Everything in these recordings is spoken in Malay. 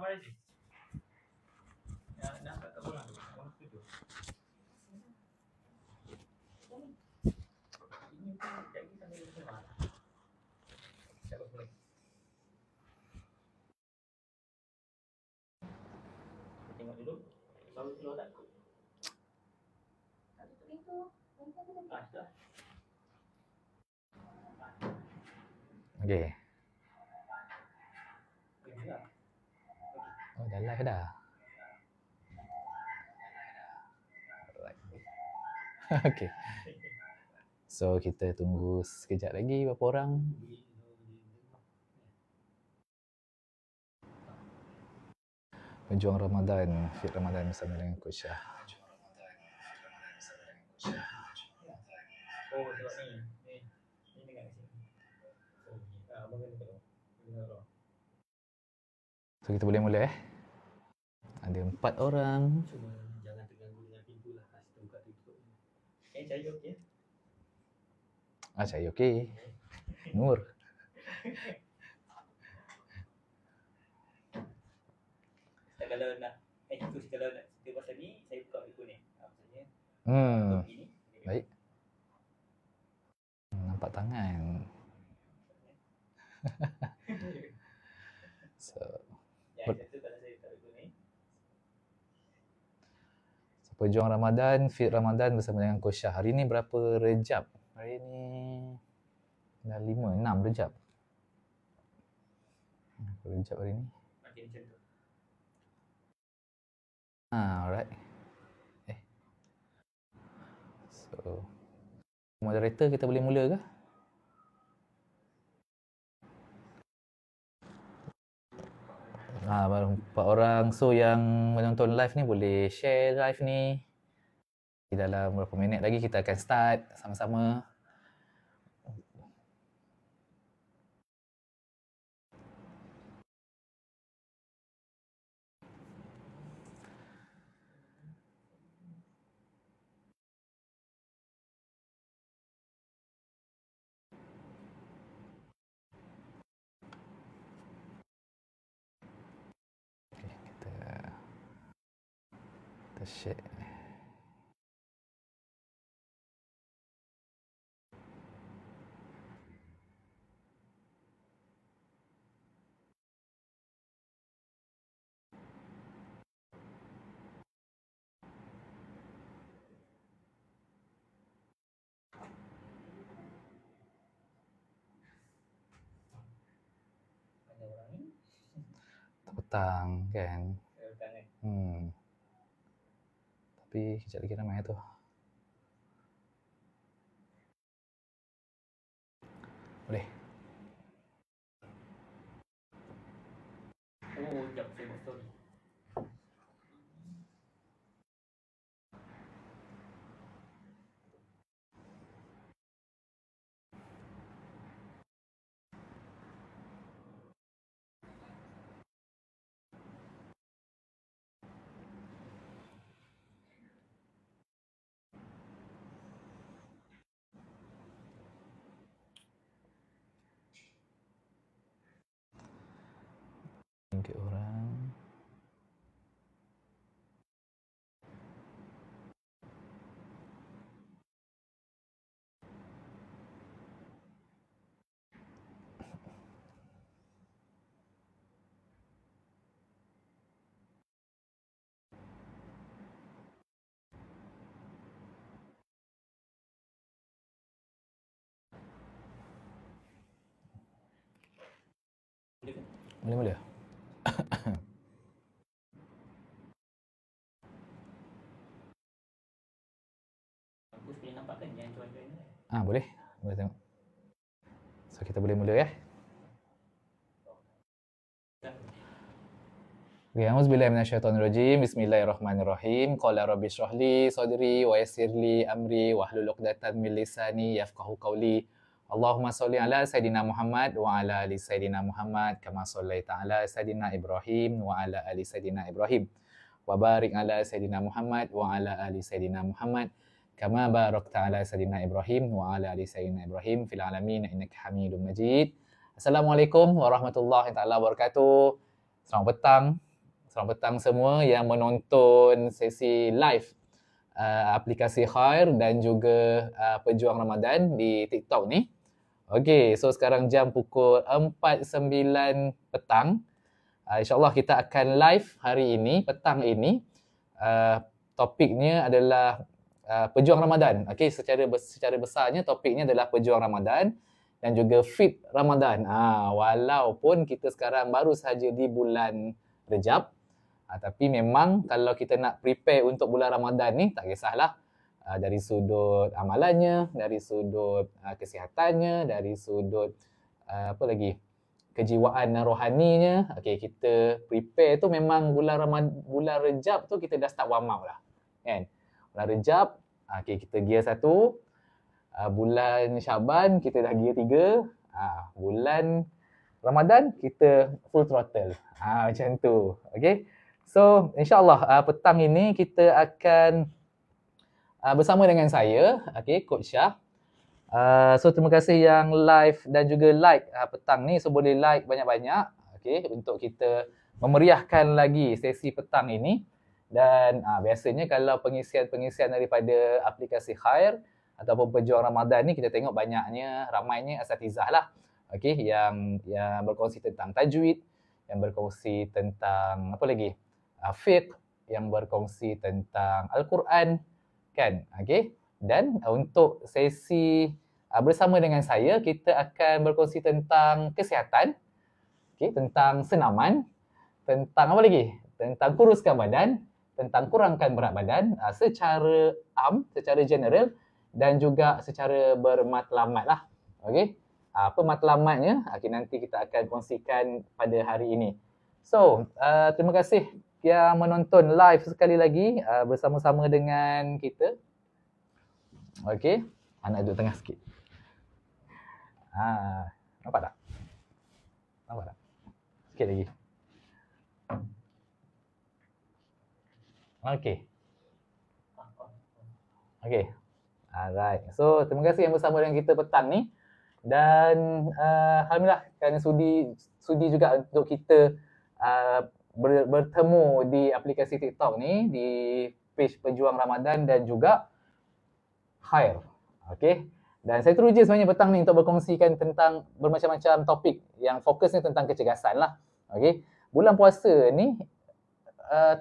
Tengok dulu. Baru keluar tak? Okay. Oh, dah live dah. Alright. Okay. So, kita tunggu sekejap lagi berapa orang. Pejuang Ramadan, Fit Ramadan bersama dengan Coach Syah. Oh, sebab ni. Ni dengar kat sini. Oh, abang kena tengok. So, kita boleh mula Ada 4 orang. Cuma jangan terganggu dengan pintu lah. Kita buka tutup. Cahaya okey? Cahaya okey. Nur. Kalau nak kalau nak cerita pasal ni, saya buka video ni. Maksudnya ini. Baik. Nampak tangan. So, Pejuang Ramadan, Fit Ramadan bersama dengan Coach Syah. Hari ni berapa Rejab? Hari ni dah 5, 6 Rejab. Berapa Rejab hari ni? Makin macam tu. Alright. So, moderator kita boleh mula ke? Baru 4 orang. So, yang menonton live ni boleh share live ni. Di dalam beberapa minit lagi kita akan start sama-sama. Kita share. Petang kan? Tapi kejap lagi ramai tu. Boleh? Oh, sekejap saya buat story. Tiga orang. Boleh. Bagus boleh nampak kan yang join-join ni? Boleh. Boleh tengok. So, kita boleh mula Okay, auzubillahi minasyaitonirrajim. Bismillahirrahmanirrahim. Qala rabbi shrah li sadri wa yassir li amri wahlul 'uqdatam min lisani yafqahu qawli. Allahumma shalli ala sayidina Muhammad wa ala ali sayidina Muhammad kama shallaita ala sayidina Ibrahim wa ala ali sayidina Ibrahim. Wa barik ala sayidina Muhammad wa ala ali sayidina Muhammad kama barakta ala sayidina Ibrahim wa ala ali sayidina Ibrahim fil alamin innaka Hamidum Majid. Assalamualaikum warahmatullahi taala wabarakatuh. Selamat petang. Selamat petang semua yang menonton sesi live aplikasi Khair dan juga Pejuang Ramadan di TikTok ni. Okey, so sekarang jam pukul 4.09 petang. InsyaAllah kita akan live hari ini, petang ini. Topiknya adalah Pejuang Ramadan. Okey, secara besarnya topiknya adalah Pejuang Ramadan dan juga Fit Ramadan. Walaupun kita sekarang baru saja di bulan Rejab, tapi memang kalau kita nak prepare untuk bulan Ramadan ni, tak kisahlah dari sudut amalannya, dari sudut kesihatannya, dari sudut apa lagi, kejiwaan dan rohaninya. Okey, kita prepare tu memang bulan Rejab tu kita dah start warm up lah, kan? Bulan Rejab, okey, kita gear 1. Bulan Syaban kita dah gear 3. Bulan Ramadan kita full throttle. Macam tu. Okey. So insya-Allah petang ini kita akan bersama dengan saya, okey, Coach Syah. So terima kasih yang live dan juga like petang ni. So boleh like banyak-banyak, okey, untuk kita memeriahkan lagi sesi petang ini. Dan biasanya kalau pengisian daripada aplikasi Khair ataupun Pejuang Ramadan ni, kita tengok ramainya asatizah lah, okey, yang berkongsi tentang tajwid, yang berkongsi tentang apa lagi, fiqh, yang berkongsi tentang Al-Quran, kan? Okey. Dan untuk sesi bersama dengan saya, kita akan berkongsi tentang kesihatan, okey, tentang senaman, tentang apa lagi? Tentang kuruskan badan, tentang kurangkan berat badan secara secara general dan juga secara bermatlamat lah. Okey. Apa matlamatnya? Okay, nanti kita akan kongsikan pada hari ini. So, terima kasih yang menonton live sekali lagi bersama-sama dengan kita. Okey. Nak duduk tengah sikit. Nampak tak? Nampak tak? Sikit lagi. Okey. Okey. Alright. So, terima kasih yang bersama dengan kita petang ni. Dan alhamdulillah kerana sudi juga untuk kita bertemu di aplikasi TikTok ni, di page Pejuang Ramadan dan juga Khair. Okey. Dan saya teruja sebenarnya petang ni untuk berkongsikan tentang bermacam-macam topik yang fokusnya tentang kecergasan lah. Okey. Bulan puasa ni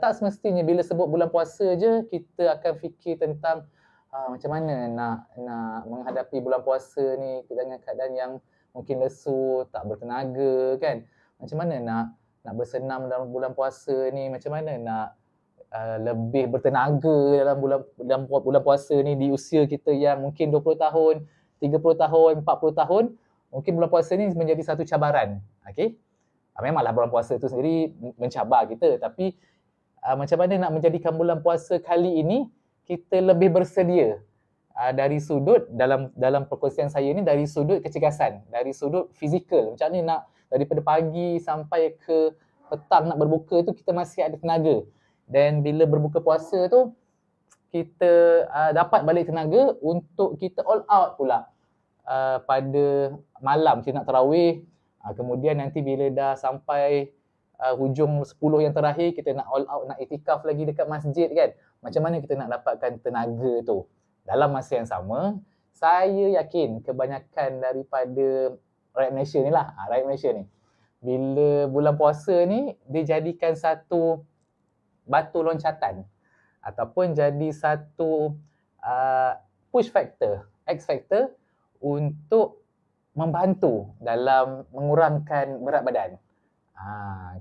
tak semestinya bila sebut bulan puasa je kita akan fikir tentang macam mana nak menghadapi bulan puasa ni dengan keadaan yang mungkin lesu, tak bertenaga, kan? Macam mana nak bersenam dalam bulan puasa ni, macam mana nak lebih bertenaga dalam bulan puasa ni di usia kita yang mungkin 20 tahun, 30 tahun, 40 tahun, mungkin bulan puasa ni menjadi satu cabaran. Okey. Memanglah bulan puasa tu sendiri mencabar kita, tapi macam mana nak menjadikan bulan puasa kali ini kita lebih bersedia dari sudut dalam perkongsian saya ni, dari sudut kecergasan, dari sudut fizikal. Macam mana nak daripada pagi sampai ke petang nak berbuka tu kita masih ada tenaga. Dan bila berbuka puasa tu kita dapat balik tenaga untuk kita all out pula pada malam kita nak tarawih. Kemudian nanti bila dah sampai hujung 10 yang terakhir kita nak all out, nak itikaf lagi dekat masjid, kan? Macam mana kita nak dapatkan tenaga tu? Dalam masa yang sama, saya yakin kebanyakan daripada rakyat Malaysia ni lah, rakyat Malaysia ni, bila bulan puasa ni, dia jadikan satu batu loncatan ataupun jadi satu push factor, X factor untuk membantu dalam mengurangkan berat badan.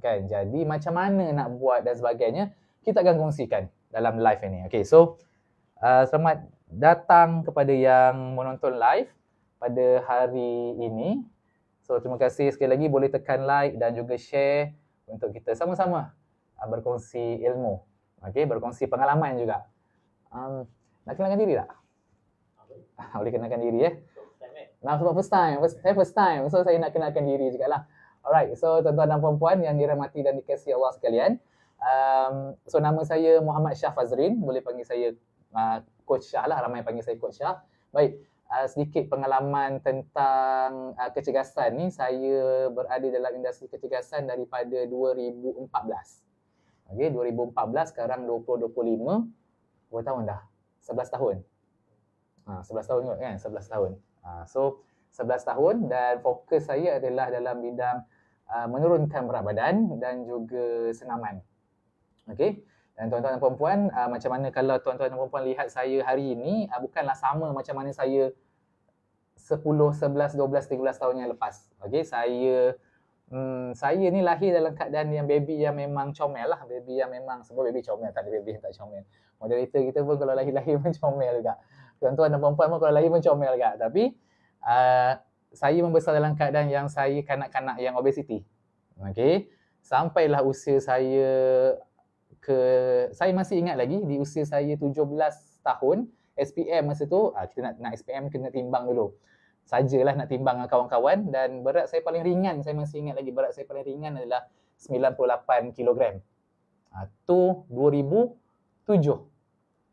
Kan? Jadi macam mana nak buat dan sebagainya, kita akan kongsikan dalam live ini. Okay, so selamat datang kepada yang menonton live pada hari ini. So terima kasih sekali lagi, boleh tekan like dan juga share untuk kita sama-sama berkongsi ilmu. Okay, berkongsi pengalaman juga. Nak kenalkan diri tak? Boleh kenalkan diri first time. So saya nak kenalkan diri jugalah. Alright, so tuan-tuan dan puan-puan yang dirahmati dan dikasihi Allah sekalian. So nama saya Muhammad Syah Fazrin, boleh panggil saya Coach Syah lah, ramai panggil saya Coach Syah. Baik, sedikit pengalaman tentang kecergasan ni. Saya berada dalam industri kecergasan daripada 2014. Okey, 2014 sekarang 2025. Berapa tahun dah? 11 tahun. 11 tahun kot kan? 11 tahun. So 11 tahun dan fokus saya adalah dalam bidang menurunkan berat badan dan juga senaman. Okey. Dan tuan-tuan dan puan-puan, macam mana kalau tuan-tuan dan puan-puan lihat saya hari ini, bukanlah sama macam mana saya 10, 11, 12, 13 tahun yang lepas. Okey, saya ni lahir dalam keadaan yang baby yang memang comel lah. Baby yang memang, semua baby comel, tak ada baby yang tak comel. Moderator kita pun kalau lahir-lahir pun comel juga. Tuan-tuan dan puan-puan pun kalau lahir pun comel juga. Tapi saya membesar dalam keadaan yang saya kanak-kanak yang obesiti. Okey, sampailah usia saya saya masih ingat lagi di usia saya 17 tahun, SPM masa tu, kita nak SPM kena timbang dulu. Sajalah nak timbang dengan kawan-kawan dan berat saya paling ringan, saya masih ingat lagi berat saya paling ringan adalah 98 kilogram. Tu 2007.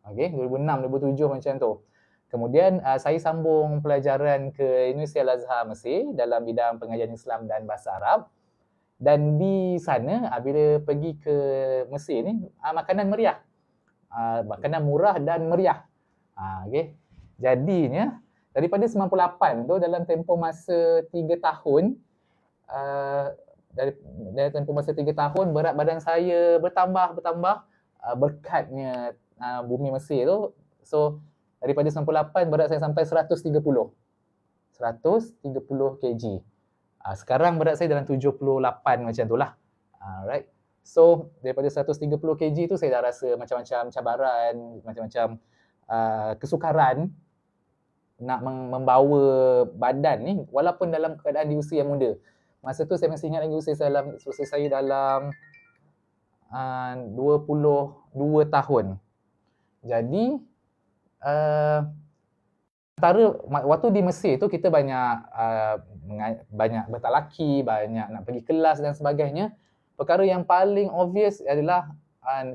Okey, 2006, 2007 macam tu. Kemudian saya sambung pelajaran ke Universiti Al-Azhar Mesir dalam bidang pengajian Islam dan bahasa Arab. Dan di sana bila pergi ke Mesir ni, makanan meriah. Makanan murah dan meriah. Okey. Jadinya daripada 98 tu dalam tempoh masa 3 tahun, dari tempoh masa 3 tahun berat badan saya bertambah berkatnya bumi Mesir tu. So daripada 98 berat saya sampai 130 kg. Sekarang berat saya dalam 78 macam tu lah. Alright. So daripada 130 kg tu saya dah rasa macam-macam cabaran, macam-macam kesukaran nak membawa badan ni walaupun dalam keadaan di usia yang muda. Masa tu saya masih ingat lagi usia saya dalam 22 tahun. Jadi antara waktu di Mesir tu kita banyak bertalaki, banyak nak pergi kelas dan sebagainya. Perkara yang paling obvious adalah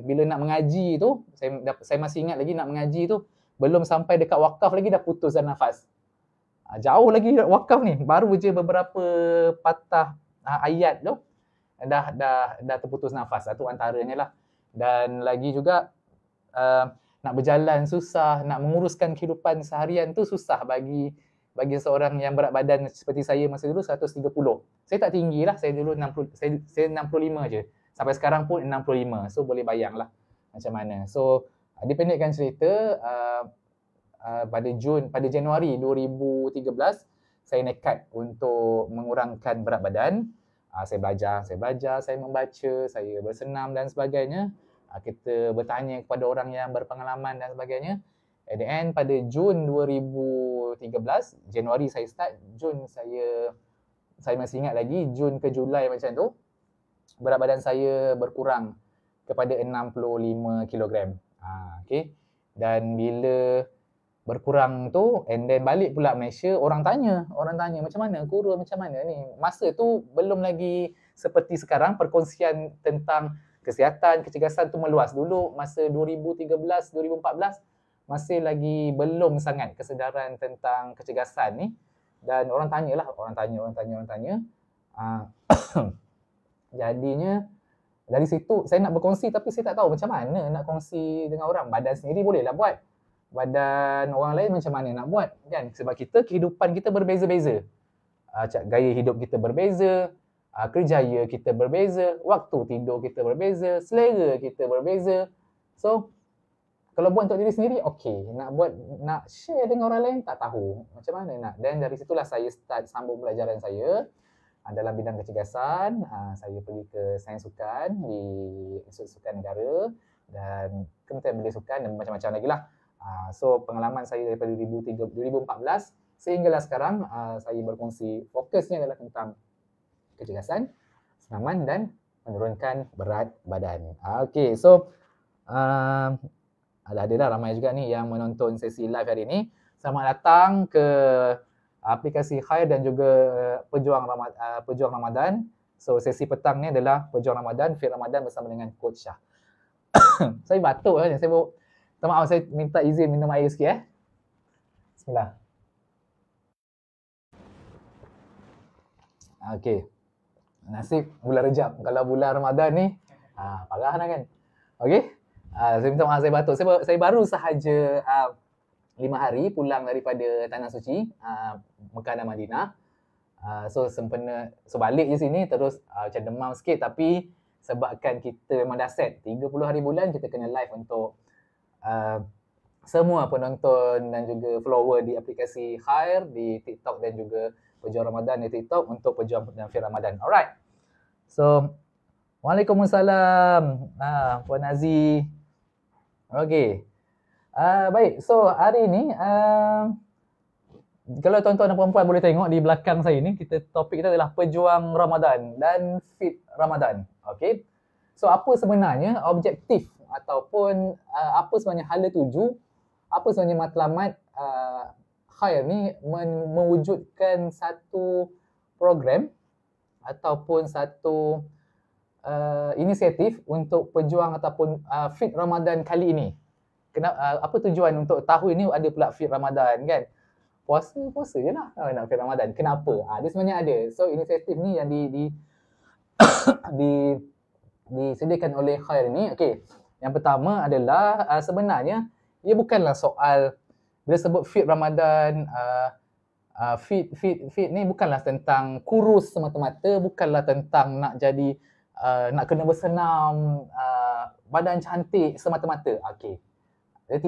bila nak mengaji tu, saya masih ingat lagi nak mengaji tu belum sampai dekat wakaf lagi dah putus dah nafas. Jauh lagi wakaf ni, baru je beberapa patah ayat tu dah terputus nafas. Itu antaranya lah. Dan lagi juga nak berjalan susah, nak menguruskan kehidupan seharian tu susah bagi seorang yang berat badan seperti saya masa dulu 130. Saya tak tinggi lah, saya dulu 60, saya 65 je. Sampai sekarang pun 65. So boleh bayanglah macam mana. So dipendekkan cerita, pada Januari 2013 saya nekat untuk mengurangkan berat badan. Saya belajar, saya membaca, saya bersenam dan sebagainya. Kita bertanya kepada orang yang berpengalaman dan sebagainya. At the end, pada Jun 2013, Januari saya start, Jun saya masih ingat lagi, Jun ke Julai macam tu, berat badan saya berkurang kepada 65 kg. Okay. Dan bila berkurang tu, and then balik pula Malaysia, orang tanya macam mana kurus, macam mana ni. Masa tu belum lagi seperti sekarang, perkongsian tentang kesihatan, kecergasan tu meluas. Dulu masa 2013, 2014 masih lagi belum sangat kesedaran tentang kecergasan ni. Dan orang tanya. Jadinya dari situ saya nak berkongsi tapi saya tak tahu macam mana nak kongsi dengan orang. Badan sendiri boleh lah buat. Badan orang lain macam mana nak buat kan? Sebab kehidupan kita berbeza-beza. Gaya hidup kita berbeza, kerjaya kita berbeza, waktu tidur kita berbeza, selera kita berbeza. So kalau buat untuk diri sendiri, okey. Nak share dengan orang lain, tak tahu macam mana nak. Dan dari situlah saya start sambung pelajaran saya dalam bidang kecergasan. Saya pergi ke Sains Sukan di Institut Sukan Negara dan Kementerian Belia Sukan dan macam-macam lagi lah. So pengalaman saya daripada 2014 sehinggalah sekarang saya berkongsi, fokusnya adalah tentang kecergasan, senaman dan menurunkan berat badan. Okey, so ada dah ramai juga ni yang menonton sesi live hari ini. Selamat datang ke aplikasi Khair dan juga Pejuang Ramadan. So sesi petang ni adalah Pejuang Ramadan, Fit Ramadan bersama dengan Coach Shah. Saya batuk kan. Minta maaf, saya minta izin minum air sikit Bismillah. Okey. Nasib bulan Rejab. Kalau bulan Ramadan ni Parah lah kan. Okey. Saya minta maaf, saya batuk. Saya baru sahaja 5 hari pulang daripada Tanah Suci, Mekah dan Madinah. So balik je sini terus macam demam sikit, tapi sebabkan kita memang dah set 30 hari bulan kita kena live untuk semua penonton dan juga follower di aplikasi Khair di TikTok dan juga Pejuang Ramadan di TikTok untuk Pejuang dan Fit Ramadan. Alright. So, Waalaikumsalam. Puan Nazi. Okey. Baik. So, hari ni kalau tuan-tuan dan puan-puan boleh tengok di belakang saya ni, topik kita adalah Pejuang Ramadan dan Fit Ramadan. Okey. So, apa sebenarnya objektif ataupun apa sebenarnya hala tuju, apa sebenarnya matlamat Khair ni mewujudkan satu program ataupun satu inisiatif untuk pejuang ataupun Fit Ramadan kali ini. Apa tujuan untuk tahun ini ada pula Fit Ramadan kan? Puasa je lah nak Fit Ramadan. Kenapa? Dia sebenarnya ada. So inisiatif ni yang disediakan oleh Khair ni. Okey. Yang pertama adalah sebenarnya ia bukanlah soal bila sebut Fit Ramadan, fit ni bukanlah tentang kurus semata-mata, bukanlah tentang nak jadi nak kena bersenam, badan cantik semata-mata. Okey. Dia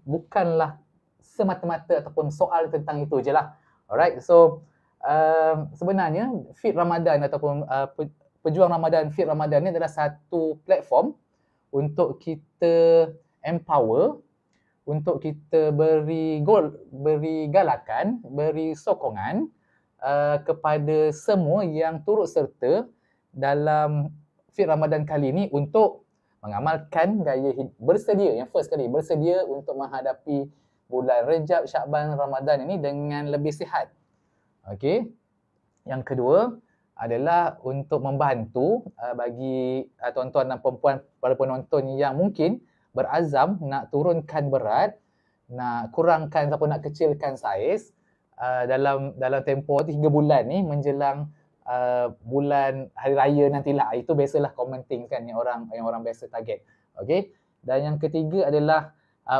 bukanlah semata-mata ataupun soal tentang itu je lah. Alright. So sebenarnya Fit Ramadan ataupun Pejuang Ramadan, Fit Ramadan ni adalah satu platform untuk kita empower, untuk kita beri galakan, beri sokongan kepada semua yang turut serta dalam Fit Ramadan kali ini untuk mengamalkan gaya bersedia, yang first kali, bersedia untuk menghadapi bulan Rejab, Syakban, Ramadan ini dengan lebih sihat. Okey. Yang kedua adalah untuk membantu bagi tuan-tuan dan puan-puan para penonton yang mungkin berazam nak turunkan berat, nak kurangkan ataupun nak kecilkan saiz dalam tempoh 3 bulan ni menjelang bulan hari raya nantilah. Itu biasalah common thing kan yang orang biasa target. Okey. Dan yang ketiga adalah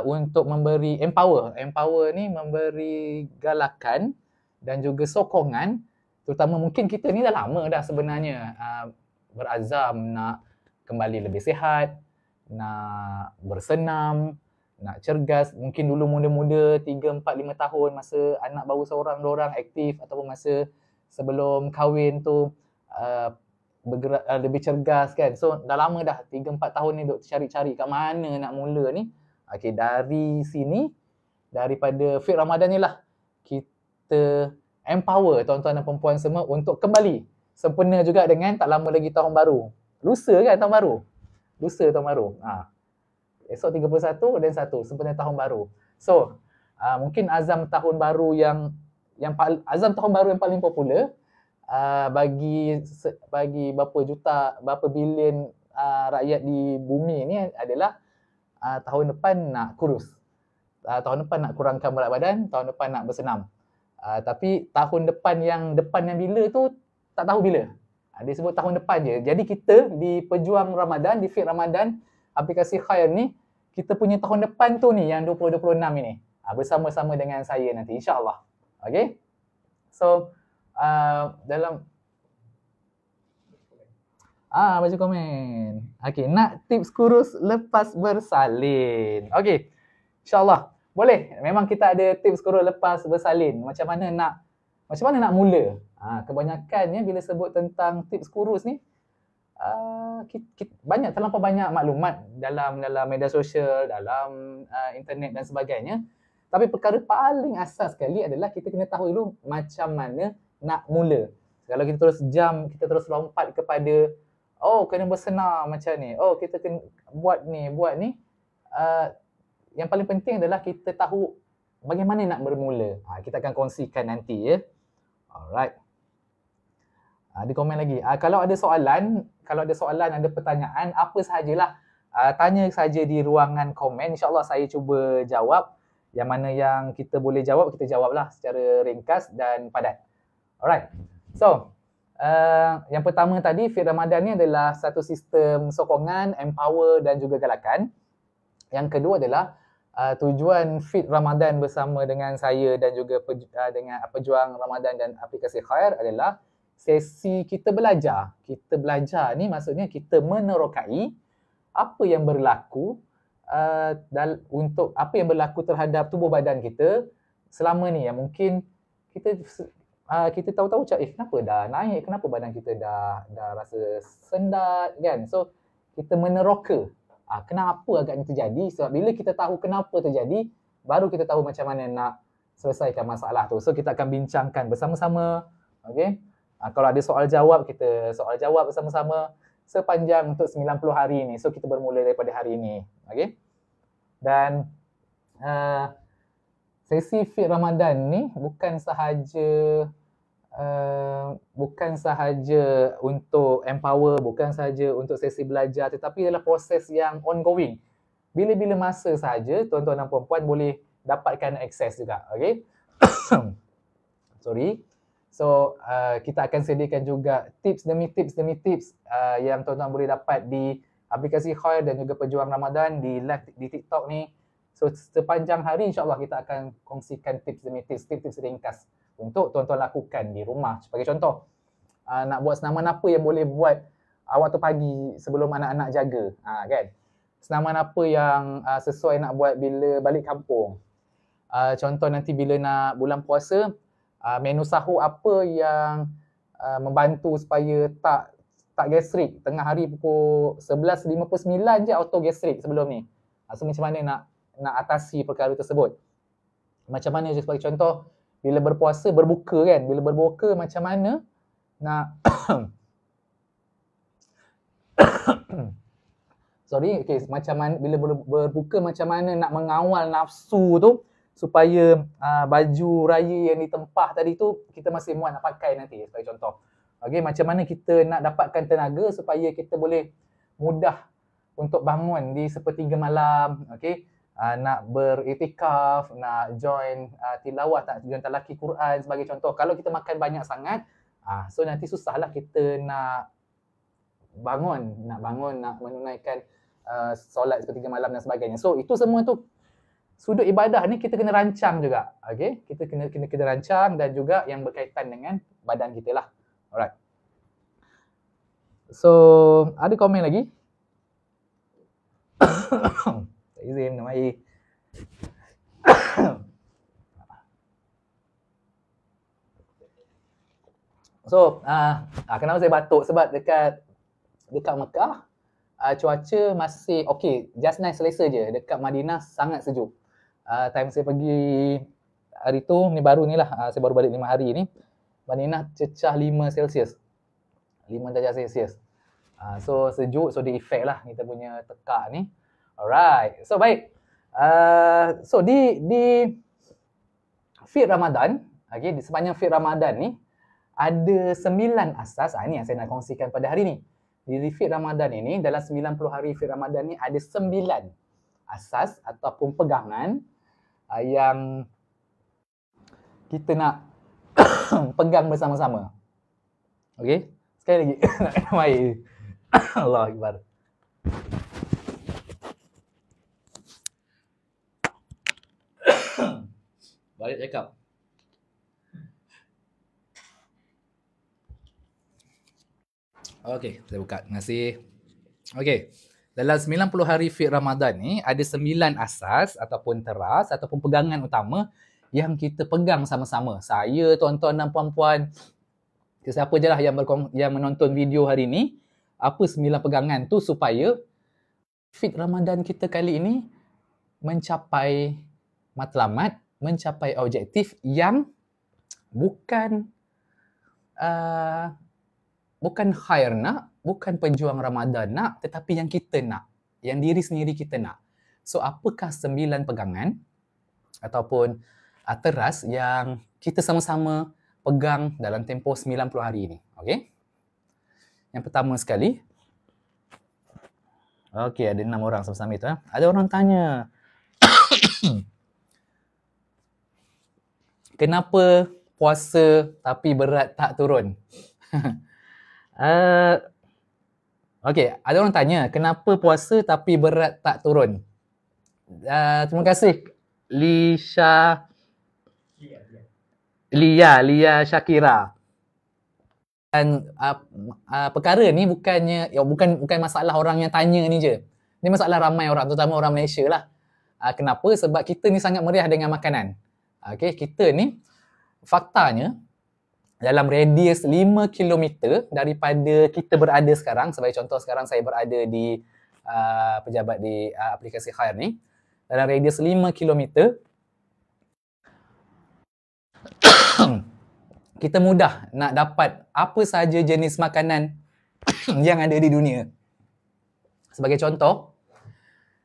untuk memberi empower ni memberi galakan dan juga sokongan, terutama mungkin kita ni dah lama dah sebenarnya berazam nak kembali lebih sihat, nak bersenam, nak cergas. Mungkin dulu muda-muda 3, 4, 5 tahun masa anak baru seorang, 2 orang aktif, ataupun masa sebelum kahwin tu bergerak lebih cergas kan. So dah lama dah 3, 4 tahun ni duk cari-cari kat mana nak mula ni. Okey, dari sini, daripada Fit Ramadan ni lah kita empower tuan-tuan dan perempuan semua untuk kembali sempena juga dengan tak lama lagi tahun baru. Lusa kan tahun baru? Lusa tahun baru. Esok 31 dan 1 sempena tahun baru. So, mungkin azam tahun baru yang paling popular bagi berapa bilion rakyat di bumi ni adalah tahun depan nak kurus. Tahun depan nak kurangkan berat badan, tahun depan nak bersenam. Tapi tahun depan yang bila tu tak tahu bila. Dia sebut tahun depan je. Jadi kita di Pejuang Ramadan, di Fit Ramadan, aplikasi Khair ni, kita punya tahun depan tu ni yang 2026 ini. Bersama-sama dengan saya nanti insya-Allah. Okey. So dalam baca komen. Okey, nak tips kurus lepas bersalin. Okey. InsyaAllah. Boleh. Memang kita ada tips kurus lepas bersalin. Macam mana nak mula. Kebanyakannya bila sebut tentang tips kurus ni, terlampau banyak maklumat dalam media sosial, dalam internet dan sebagainya. Tapi perkara paling asas sekali adalah kita kena tahu dulu macam mana nak mula. Kalau kita terus lompat kepada kena bersenam macam ni. Kita kena buat ni. Yang paling penting adalah kita tahu bagaimana nak bermula. Kita akan kongsikan nanti ya. Alright. Ada komen lagi. Kalau ada soalan, ada pertanyaan, apa sahajalah, tanya saja di ruangan komen. InsyaAllah saya cuba jawab. Yang mana yang kita boleh jawab, kita jawablah secara ringkas dan padat. Alright. So, Yang pertama tadi, Fit Ramadan ni adalah satu sistem sokongan, empower dan juga galakan. Yang kedua adalah tujuan Fit Ramadan bersama dengan saya dan juga dengan pejuang Ramadan dan aplikasi Khair adalah sesi kita belajar. Kita belajar ni maksudnya kita menerokai apa yang berlaku untuk apa yang berlaku terhadap tubuh badan kita selama ni yang mungkin kita tahu-tahu kenapa dah naik, kenapa badan kita dah rasa sendat kan. So kita meneroka kenapa agaknya terjadi. Sebab bila kita tahu kenapa terjadi, baru kita tahu macam mana nak selesaikan masalah tu. So kita akan bincangkan bersama-sama. Okay? Kalau ada soal jawab, kita soal jawab bersama-sama sepanjang untuk 90 hari ni. So kita bermula daripada hari ini. Okay? Dan sesi Fit Ramadan ni bukan sahaja untuk empower, bukan sahaja untuk sesi belajar, tetapi adalah proses yang ongoing. Bila-bila masa sahaja tuan-tuan dan puan-puan boleh dapatkan akses juga. Okay? Sorry. So kita akan sediakan juga tips demi tips yang tuan-tuan boleh dapat di aplikasi Khair dan juga Pejuang Ramadan di live di TikTok ni. So sepanjang hari insya-Allah kita akan kongsikan tips demi tips ringkas untuk tuan-tuan lakukan di rumah. Sebagai contoh, nak buat senaman apa yang boleh buat waktu pagi sebelum anak-anak jaga, kan? Senaman apa yang sesuai nak buat bila balik kampung. Contoh nanti bila nak bulan puasa, menu sahur apa yang membantu supaya tak gastrik. Tengah hari pukul 11.59 je auto gastrik sebelum ni. So macam mana nak atasi perkara tersebut. Macam mana je sebagai contoh, bila berpuasa berbuka kan, bila berbuka macam mana nak macam mana bila berbuka macam mana nak mengawal nafsu tu supaya baju raya yang ditempah tadi tu kita masih muat nak pakai nanti sebagai contoh. Okey, macam mana kita nak dapatkan tenaga supaya kita boleh mudah untuk bangun di sepertiga malam, okey. Nak beriktikaf, nak join tilawah, nak join talaqi Quran sebagai contoh. Kalau kita makan banyak sangat, so nanti susahlah kita nak bangun, nak menunaikan solat sepertiga malam dan sebagainya. So itu semua tu sudut ibadah ni kita kena rancang juga. Okey, kita kena rancang dan juga yang berkaitan dengan badan kita lah. Alright. So ada komen lagi? Izin minum air. So, kenapa saya batuk? Sebab dekat Mekah, cuaca masih okey, just nice selesa je. Dekat Madinah sangat sejuk. Time saya pergi hari tu, ni baru ni lah, saya baru balik 5 hari ni. Madinah cecah 5 Celsius. 5 darjah Celsius. So sejuk, so dia effect lah kita punya tekak ni. Alright, so baik. So di Fit Ramadan, okay, di sepanjang Fit Ramadan ni ada 9 asas. Ini yang saya nak kongsikan pada hari ni. Di Fit Ramadan ini, dalam 90 hari Fit Ramadan ni ada 9 asas ataupun pegangan yang kita nak pegang bersama-sama. Okay, sekali lagi nak minum air. Allah Akbar. Balik cakap. Okey, saya buka. Terima kasih. Okey. Dalam 90 hari Fit Ramadan ni ada 9 asas ataupun teras ataupun pegangan utama yang kita pegang sama-sama. Saya, tuan-tuan dan puan-puan, siapa je lah yang menonton video hari ni, apa 9 pegangan tu supaya Fit Ramadan kita kali ini mencapai matlamat, mencapai objektif yang bukan Khair nak, bukan Pejuang Ramadan nak, tetapi yang kita nak, yang diri sendiri kita nak. So apakah 9 pegangan ataupun teras yang kita sama-sama pegang dalam tempoh 90 hari ini? Okey. Yang pertama sekali, okey, ada 6 orang sama-sama itu. Ada orang tanya, kenapa puasa tapi berat tak turun? Uh, Okey, ada orang tanya, kenapa puasa tapi berat tak turun? Terima kasih. Lia Syakira. Dan perkara ni bukan masalah orang yang tanya ni je. Ni masalah ramai orang, terutama orang Malaysia lah. Kenapa? Sebab kita ni sangat meriah dengan makanan. Okey, kita ni faktanya dalam radius 5 km daripada kita berada sekarang, sebagai contoh sekarang saya berada di pejabat di aplikasi Khair ni, dalam radius 5 km kita mudah nak dapat apa sahaja jenis makanan yang ada di dunia. Sebagai contoh,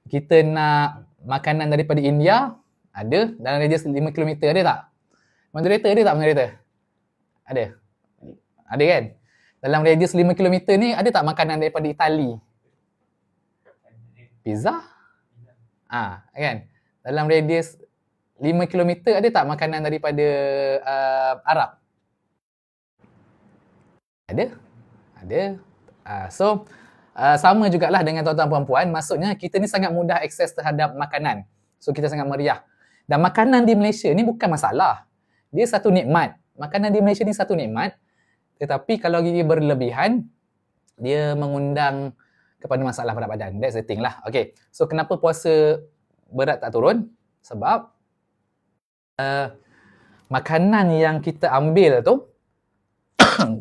kita nak makanan daripada India, ada dalam radius 5 km, ada tak? Moderator ada tak moderator? Ada. Ada kan? Dalam radius 5 km ni ada tak makanan daripada Itali? Pizza? Kan? Dalam radius 5 km ada tak makanan daripada Arab? Ada. So, sama jugalah dengan tuan-tuan puan-puan. Maksudnya kita ni sangat mudah akses terhadap makanan. So, kita sangat meriah. Dan makanan di Malaysia ni bukan masalah. Dia satu nikmat. Makanan di Malaysia ni satu nikmat, tetapi kalau dia berlebihan, dia mengundang kepada masalah berat badan. That's the thing lah. Okay, so kenapa puasa berat tak turun? Sebab makanan yang kita ambil tu,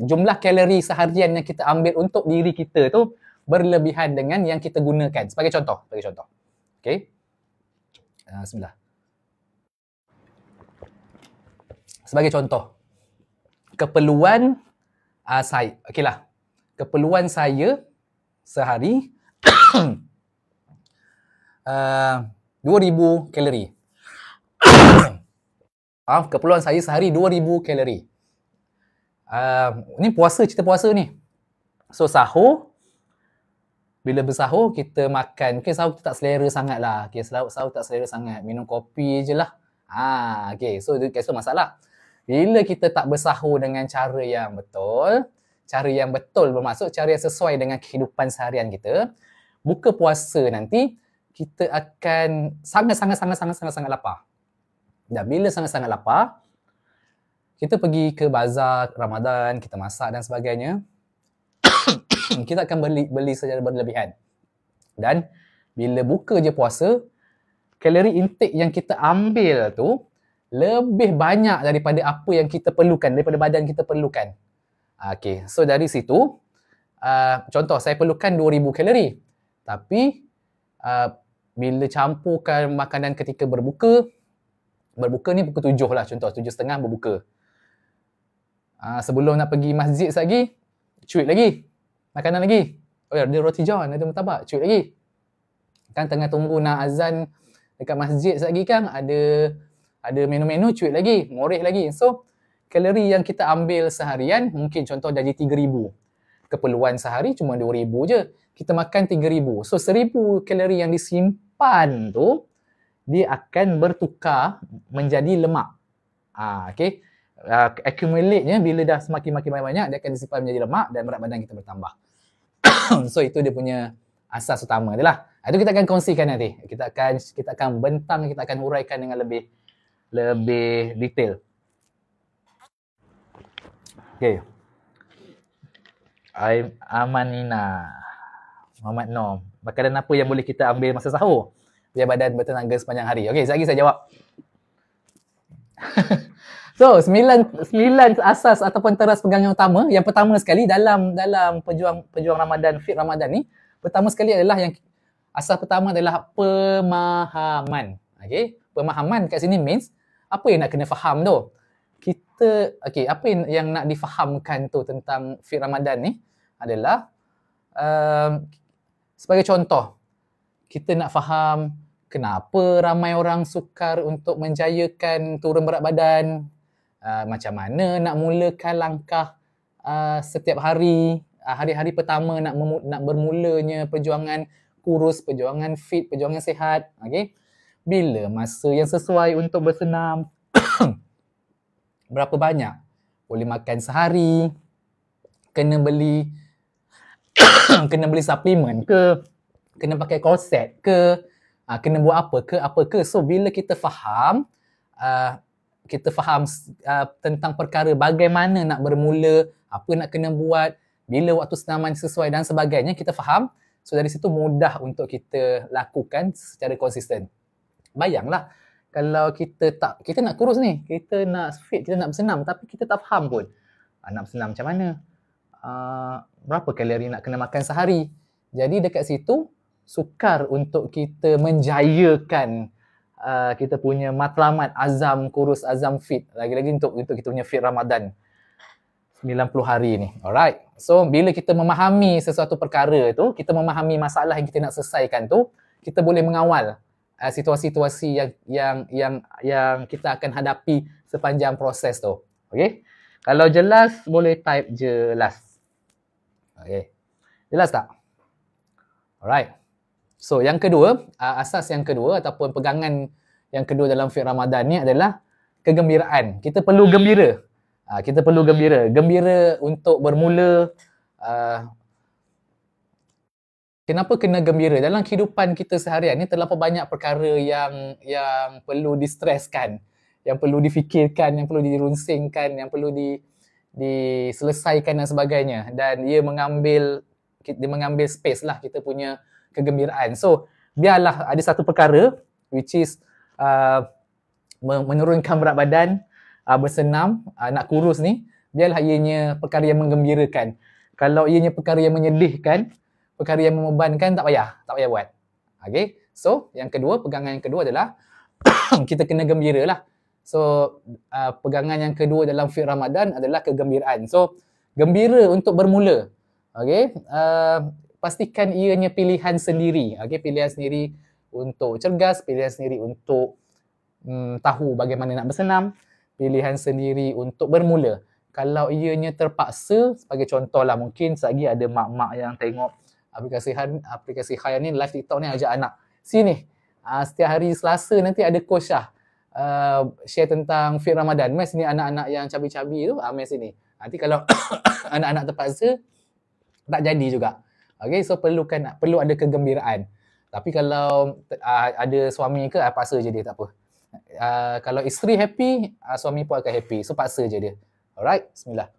jumlah kalori seharian yang kita ambil untuk diri kita tu berlebihan dengan yang kita gunakan. Sebagai contoh. Okay. Bismillah. Sebagai contoh, keperluan saya, okeylah. Keperluan saya sehari 2000 kalori. Keperluan saya sehari 2000 kalori. Ni cerita puasa ni. So sahur, bila bersahur kita makan, mungkin sahur tak selera sangat lah. Okay, sahur tak selera sangat, minum kopi je lah. Okay, so itu masalah. Bila kita tak bersahur dengan cara yang betul bermaksud cara yang sesuai dengan kehidupan seharian kita, buka puasa nanti kita akan sangat lapar. Dan bila sangat-sangat lapar, kita pergi ke bazar Ramadan, kita masak dan sebagainya, kita akan beli secara berlebihan. Dan bila buka je puasa, kalori intake yang kita ambil tu lebih banyak daripada apa yang kita perlukan, daripada badan kita perlukan. Okay, so dari situ, contoh saya perlukan 2000 kalori. Tapi, bila campurkan makanan ketika berbuka ni pukul 7 lah contoh, 7.30 berbuka. Sebelum nak pergi masjid lagi, cuit lagi. Makanan lagi. Oh ya, ada roti john, ada murtabak, cuit lagi. Kan tengah tunggu nak azan dekat masjid lagi kan, ada menu-menu, cuit lagi, moreh lagi. So, kalori yang kita ambil seharian, mungkin contoh jadi 3,000. Keperluan sehari cuma 2,000 je. Kita makan 3,000. So, 1,000 kalori yang disimpan tu, dia akan bertukar menjadi lemak. Okay. Accumulate-nya bila dah semakin banyak, dia akan disimpan menjadi lemak dan berat badan kita bertambah. So, itu dia punya asas utama dia lah. Itu kita akan kongsikan nanti. Kita akan bentang, kita akan huraikan dengan lebih detail. Okay. Amanina Muhammad Nom. Makanan apa yang boleh kita ambil masa sahur biar badan bertenaga sepanjang hari? Okay, sekejap lagi saya jawab. So, 9 asas ataupun teras pegangan utama. Yang pertama sekali dalam pejuang Ramadan, fit Ramadan ni, pertama sekali adalah asas pertama adalah pemahaman. Okay, pemahaman kat sini means apa yang nak kena faham tu. Apa yang nak difahamkan tu tentang fit Ramadan ni adalah sebagai contoh, kita nak faham kenapa ramai orang sukar untuk menjayakan turun berat badan, macam mana nak mulakan langkah setiap hari, hari-hari pertama nak bermulanya perjuangan kurus, perjuangan fit, perjuangan sihat. Okay? Bila masa yang sesuai untuk bersenam, berapa banyak boleh makan sehari, kena beli kena beli suplemen ke, kena pakai korset ke, kena buat apa ke. So bila kita faham tentang perkara bagaimana nak bermula, apa nak kena buat, bila waktu senaman sesuai dan sebagainya, kita faham. So dari situ mudah untuk kita lakukan secara konsisten. Bayanglah kalau kita nak kurus ni, kita nak fit, kita nak bersenam tapi kita tak faham pun. Nak bersenam macam mana? Berapa kalori nak kena makan sehari? Jadi dekat situ sukar untuk kita menjayakan kita punya matlamat azam kurus, azam fit. Lagi-lagi untuk kita punya fit Ramadan 90 hari ni. Alright. So bila kita memahami sesuatu perkara tu, kita memahami masalah yang kita nak selesaikan tu, kita boleh mengawal situasi-situasi yang kita akan hadapi sepanjang proses tu. Okey. Kalau jelas boleh type jelas. Okey. Jelas tak? Alright. So yang kedua, asas yang kedua ataupun pegangan yang kedua dalam fiqh Ramadan ni adalah kegembiraan. Kita perlu gembira. Kita perlu gembira. Gembira untuk bermula. Kenapa kena gembira? Dalam kehidupan kita seharian ni terlalu banyak perkara yang perlu distreskan, yang perlu difikirkan, yang perlu dirunsingkan, yang perlu diselesaikan dan sebagainya. Dan dia mengambil space lah kita punya kegembiraan. So, biarlah ada satu perkara which is menurunkan berat badan, bersenam, nak kurus ni, biarlah ianya perkara yang menggembirakan. Kalau ianya perkara yang menyedihkan, perkara yang membebankan, tak payah buat. Okay? So, yang kedua, pegangan yang kedua adalah kita kena gembira lah. So, pegangan yang kedua dalam fiqh Ramadan adalah kegembiraan. So, gembira untuk bermula. Okay? Pastikan ianya pilihan sendiri. Okay? Pilihan sendiri untuk cergas, pilihan sendiri untuk tahu bagaimana nak bersenam, pilihan sendiri untuk bermula. Kalau ianya terpaksa, sebagai contoh lah, mungkin selagi ada mak-mak yang tengok aplikasi Khayal ni, live TikTok ni, ajak anak, sini, setiap hari Selasa nanti ada coach Syah share tentang fiqh Ramadan. Mai sini anak-anak yang cabi-cabi tu, mai sini. Nanti kalau anak-anak terpaksa, tak jadi juga. Okay, so perlu ada kegembiraan. Tapi kalau ada suami ke, paksa je dia, tak apa. Kalau isteri happy, suami pun akan happy. So paksa je dia. Alright, bismillah.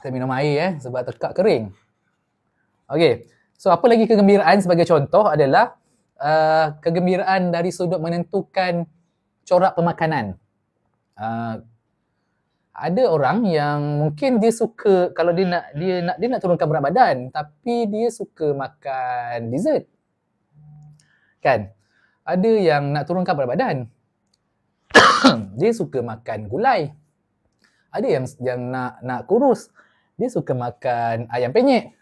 Saya minum air sebab tekak kering. Okay, so apa lagi kegembiraan sebagai contoh adalah kegembiraan dari sudut menentukan corak pemakanan. Ada orang yang mungkin dia suka, kalau dia nak turunkan berat badan, tapi dia suka makan dessert. Kan? Ada yang nak turunkan berat badan, dia suka makan gulai. Ada yang nak kurus, dia suka makan ayam penyet.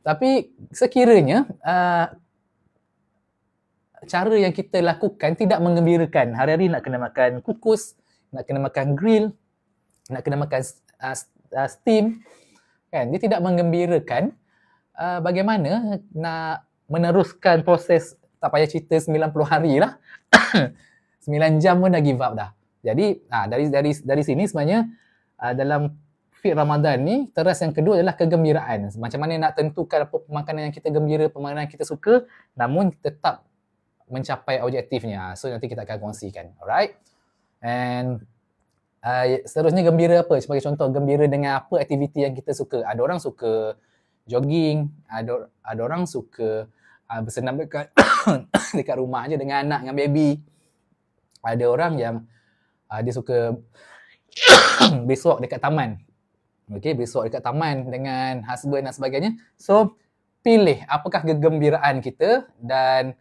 Tapi sekiranya cara yang kita lakukan tidak menggembirakan, hari-hari nak kena makan kukus, nak kena makan grill, nak kena makan steam, kan? Dia tidak menggembirakan. Bagaimana nak meneruskan proses, tak payah cerita 90 hari lah. 9 jam pun dah give up dah. Jadi dari sini sebenarnya dalam fiqh Ramadan ni, teras yang kedua adalah kegembiraan. Macam mana nak tentukan apa pemakanan yang kita gembira, pemakanan yang kita suka, namun tetap mencapai objektifnya. So nanti kita akan kongsikan. Alright. And seterusnya gembira apa? Sebagai contoh, gembira dengan apa aktiviti yang kita suka. Ada orang suka jogging, ada orang suka bersenam dekat dekat rumah je dengan anak, dengan baby. Ada orang yang dia suka besok dekat taman. Okay, besok dekat taman dengan husband dan sebagainya. So, pilih apakah kegembiraan kita, dan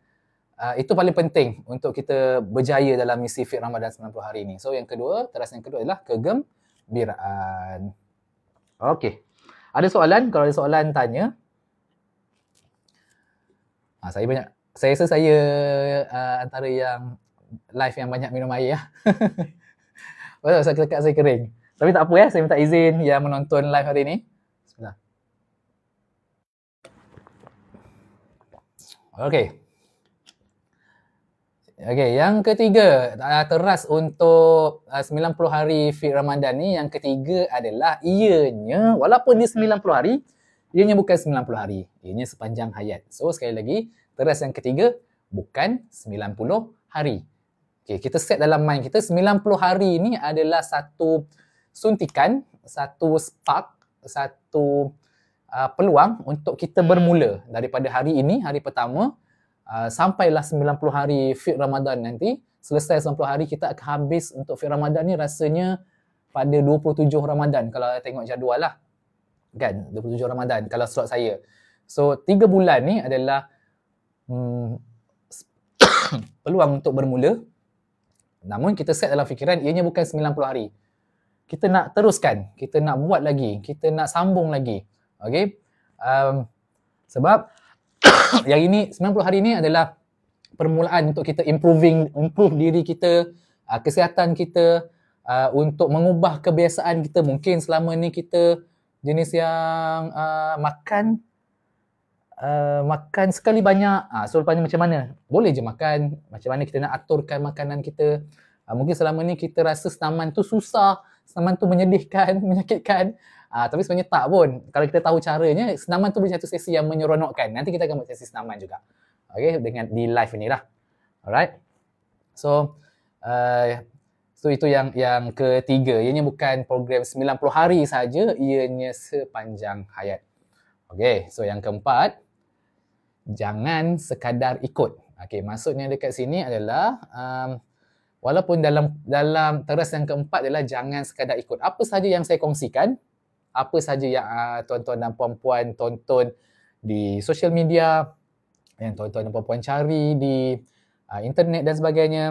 itu paling penting untuk kita berjaya dalam misi fiqh Ramadan 90 hari ini. So, yang kedua, teras yang kedua adalah kegembiraan. Okay. Ada soalan? Kalau ada soalan, tanya. Saya rasa saya antara yang live yang banyak minum air lah. Betul, saya kering. Tapi tak apa saya minta izin yang menonton live hari ni. Bismillah. Okay. Okey, yang ketiga, teras untuk 90 hari Fit Ramadan ni, yang ketiga adalah ianya walaupun dia 90 hari, ianya bukan 90 hari, ianya sepanjang hayat. So sekali lagi, teras yang ketiga bukan 90 hari. Okey, kita set dalam mind kita 90 hari ni adalah satu suntikan, satu spark, satu peluang untuk kita bermula daripada hari ini, hari pertama, sampailah 90 hari Fit Ramadan nanti. Selesai 90 hari kita akan habis untuk Fit Ramadan ni rasanya pada 27 Ramadan kalau tengok jadual lah. Kan, 27 Ramadan kalau slot saya. So 3 bulan ni adalah peluang untuk bermula. Namun kita set dalam fikiran ianya bukan 90 hari. Kita nak teruskan, kita nak buat lagi, kita nak sambung lagi. Okey. Sebab yang ini 90 hari ni adalah permulaan untuk kita improve diri kita, kesihatan kita, untuk mengubah kebiasaan kita. Mungkin selama ni kita jenis yang makan sekali banyak. So lepas ni macam mana? Boleh je makan. Macam mana kita nak aturkan makanan kita. Mungkin selama ni kita rasa senaman tu susah, senaman tu menyedihkan, menyakitkan. Tapi sebenarnya tak pun. Kalau kita tahu caranya, senaman tu boleh satu sesi yang menyeronokkan. Nanti kita akan buat sesi senaman juga. Okay, dengan di live ni lah. Alright. So itu yang ketiga. Ianya bukan program 90 hari saja, ianya sepanjang hayat. Okay, so yang keempat, jangan sekadar ikut. Okay, maksudnya dekat sini adalah walaupun dalam teras yang keempat adalah jangan sekadar ikut. Apa saja yang saya kongsikan, apa saja yang tuan-tuan dan puan-puan tonton di social media, yang tuan-tuan dan puan-puan cari di internet dan sebagainya,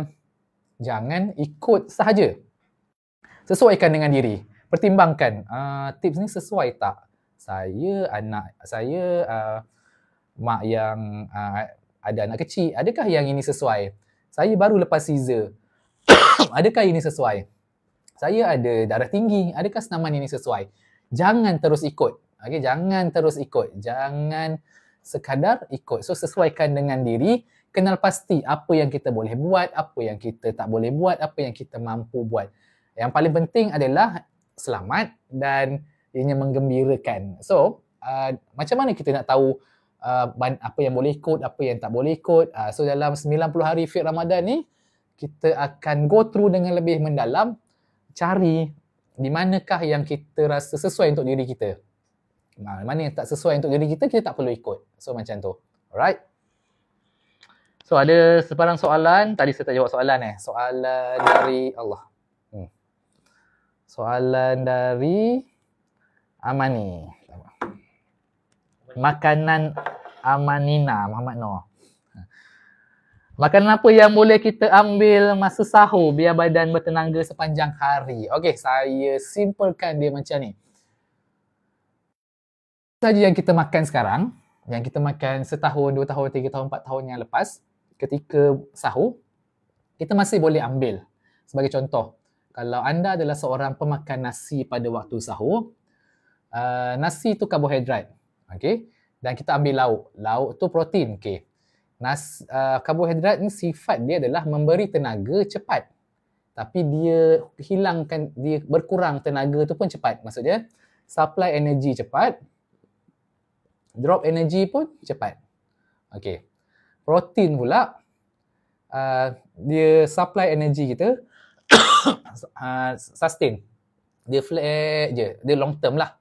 jangan ikut sahaja. Sesuaikan dengan diri. Pertimbangkan, tips ni sesuai tak? Saya, anak saya, mak yang ada anak kecil, adakah yang ini sesuai? Saya baru lepas Caesar, adakah ini sesuai? Saya ada darah tinggi, adakah senaman ini sesuai? Jangan terus ikut. Okay, jangan terus ikut. Jangan sekadar ikut. So sesuaikan dengan diri, kenal pasti apa yang kita boleh buat, apa yang kita tak boleh buat, apa yang kita mampu buat. Yang paling penting adalah selamat dan ianya menggembirakan. So macam mana kita nak tahu apa yang boleh ikut, apa yang tak boleh ikut? So dalam 90 hari Fit Ramadan ni, kita akan go through dengan lebih mendalam, cari di manakah yang kita rasa sesuai untuk diri kita. Mana yang tak sesuai untuk diri kita, kita tak perlu ikut. So macam tu. Alright. So ada sebarang soalan. Tadi saya tak jawab soalan Soalan dari Allah. Soalan dari Amani. Makanan Amanina Muhammad Noor. Makanan apa yang boleh kita ambil masa sahur biar badan bertenaga sepanjang hari? Okey, saya simplekan dia macam ni. Saja yang kita makan sekarang, yang kita makan setahun, 2 tahun, 3 tahun, 4 tahun yang lepas, ketika sahur, kita masih boleh ambil. Sebagai contoh, kalau anda adalah seorang pemakan nasi pada waktu sahur, nasi tu karbohidrat. Okey, dan kita ambil lauk. Lauk tu protein. Okey. Karbohidrat ni sifat dia adalah memberi tenaga cepat. Tapi dia berkurang tenaga tu pun cepat. Maksudnya supply energy cepat, drop energy pun cepat. Okey. Protein pula dia supply energy kita sustain. Dia flat je, dia long term lah.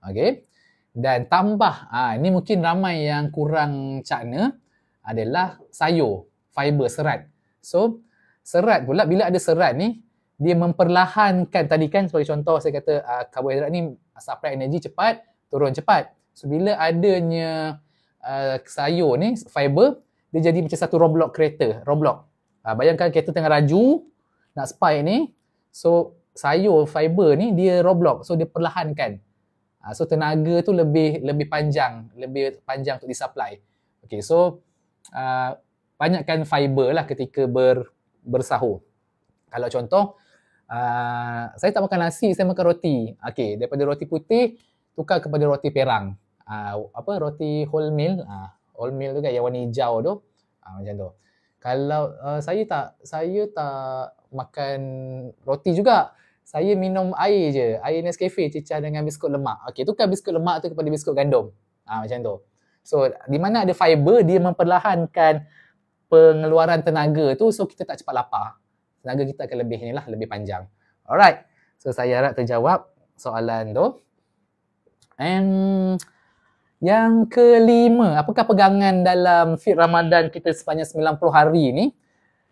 Okey. Dan tambah, ini mungkin ramai yang kurang cakna, adalah sayur, fiber, serat. So, serat pula, bila ada serat ni, dia memperlahankan, tadi kan sebagai contoh saya kata karbohidrat ni supply energy cepat, turun cepat. So, bila adanya sayur ni, fiber, dia jadi macam satu roadblock kereta, roadblock. Bayangkan kereta tengah raju, nak spike ni, so sayur, fiber ni dia roadblock, so dia perlahankan. So tenaga tu lebih panjang untuk disupply. Okay, so banyakkan fiber lah ketika bersahur. Kalau contoh, saya tak makan nasi, saya makan roti. Okay, daripada roti putih, tukar kepada roti perang. Roti wholemeal tu kan, yang warna hijau tu. Macam tu. Kalau saya tak makan roti juga. Saya minum air je, air Nescafe cecah dengan biskut lemak. Okey, tukar biskut lemak tu kepada biskut gandum. Macam tu. So, di mana ada fiber, dia memperlahankan pengeluaran tenaga tu, so kita tak cepat lapar. Tenaga kita akan lebih panjang. Alright. So, saya harap terjawab soalan tu. And yang kelima, apakah pegangan dalam Fit Ramadan kita sepanjang 90 hari ni?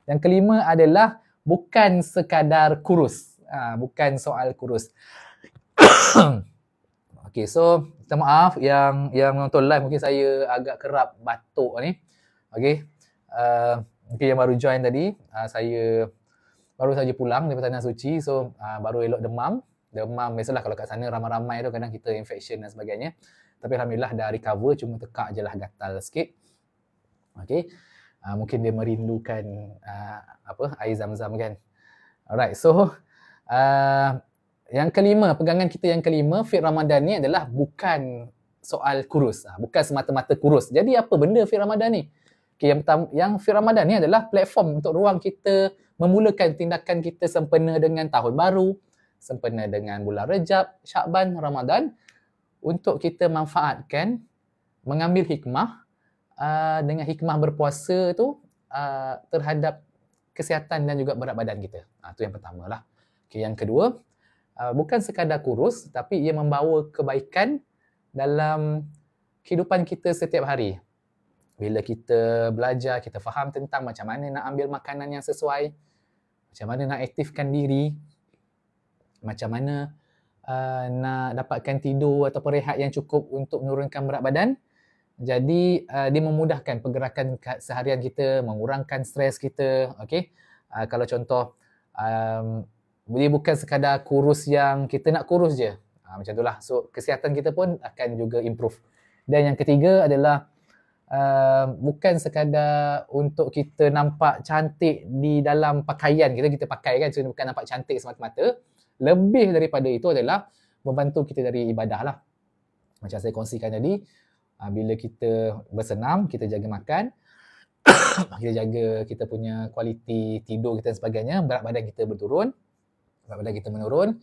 Yang kelima adalah bukan sekadar kurus. Bukan soal kurus. Okay, so minta maaf yang menonton live, mungkin saya agak kerap batuk ni. Okay. Mungkin yang baru join tadi, saya baru saja pulang daripada Tanah Suci, so baru elok demam. Demam biasalah kalau kat sana ramai-ramai tu kadang kita infection dan sebagainya. Tapi alhamdulillah dah recover, cuma tekak je lah gatal sikit. Okay. Mungkin dia merindukan air zam-zam kan. Alright, so yang kelima, pegangan kita yang kelima, Fit Ramadan ni adalah bukan soal kurus. Bukan semata-mata kurus. Jadi apa benda Fit Ramadan ni? Okay, yang Fit Ramadan ni adalah platform untuk ruang kita memulakan tindakan kita sempena dengan tahun baru, sempena dengan bulan Rejab, Syakban, Ramadan, untuk kita manfaatkan, mengambil hikmah dengan hikmah berpuasa tu terhadap kesihatan dan juga berat badan kita. Itu yang pertama lah. Okay, yang kedua, bukan sekadar kurus, tapi ia membawa kebaikan dalam kehidupan kita setiap hari. Bila kita belajar, kita faham tentang macam mana nak ambil makanan yang sesuai, macam mana nak aktifkan diri, macam mana nak dapatkan tidur atau rehat yang cukup untuk menurunkan berat badan. Jadi dia memudahkan pergerakan seharian kita, mengurangkan stres kita. Okay? Kalau contoh, dia bukan sekadar kurus yang kita nak kurus je. Macam itulah. So, kesihatan kita pun akan juga improve. Dan yang ketiga adalah bukan sekadar untuk kita nampak cantik di dalam pakaian kita pakai kan. So, bukan nampak cantik semata-mata. Lebih daripada itu adalah membantu kita dari ibadah lah. Macam saya kongsikan tadi, bila kita bersenam, kita jaga makan, kita jaga kita punya kualiti tidur kita dan sebagainya, berat badan kita berturun. Berat badan kita menurun,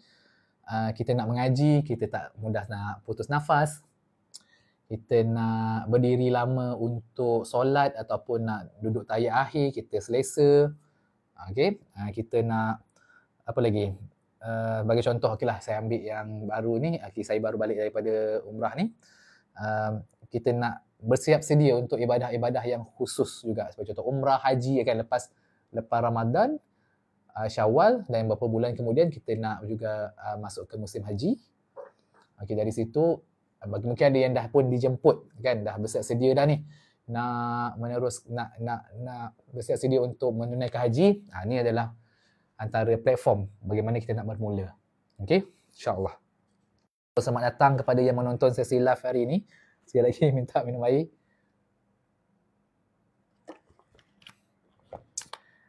kita nak mengaji, kita tak mudah nak putus nafas, kita nak berdiri lama untuk solat ataupun nak duduk tahiyat akhir, kita selesa. Okay? Kita nak, apa lagi? Bagi contoh, okay lah, saya ambil yang baru ni, saya baru balik daripada umrah ni. Kita nak bersiap sedia untuk ibadah-ibadah yang khusus juga. Seperti contoh umrah, haji kan, lepas Ramadan, Syawal, dan beberapa bulan kemudian kita nak juga masuk ke musim haji. Okay, dari situ mungkin ada yang dah pun dijemput kan, dah bersiap sedia dah ni nak bersiap sedia untuk menunaikan haji. Ni adalah antara platform bagaimana kita nak bermula. Okay, insyaAllah. Selamat datang kepada yang menonton sesi live hari ini. Sekali lagi minta minum air.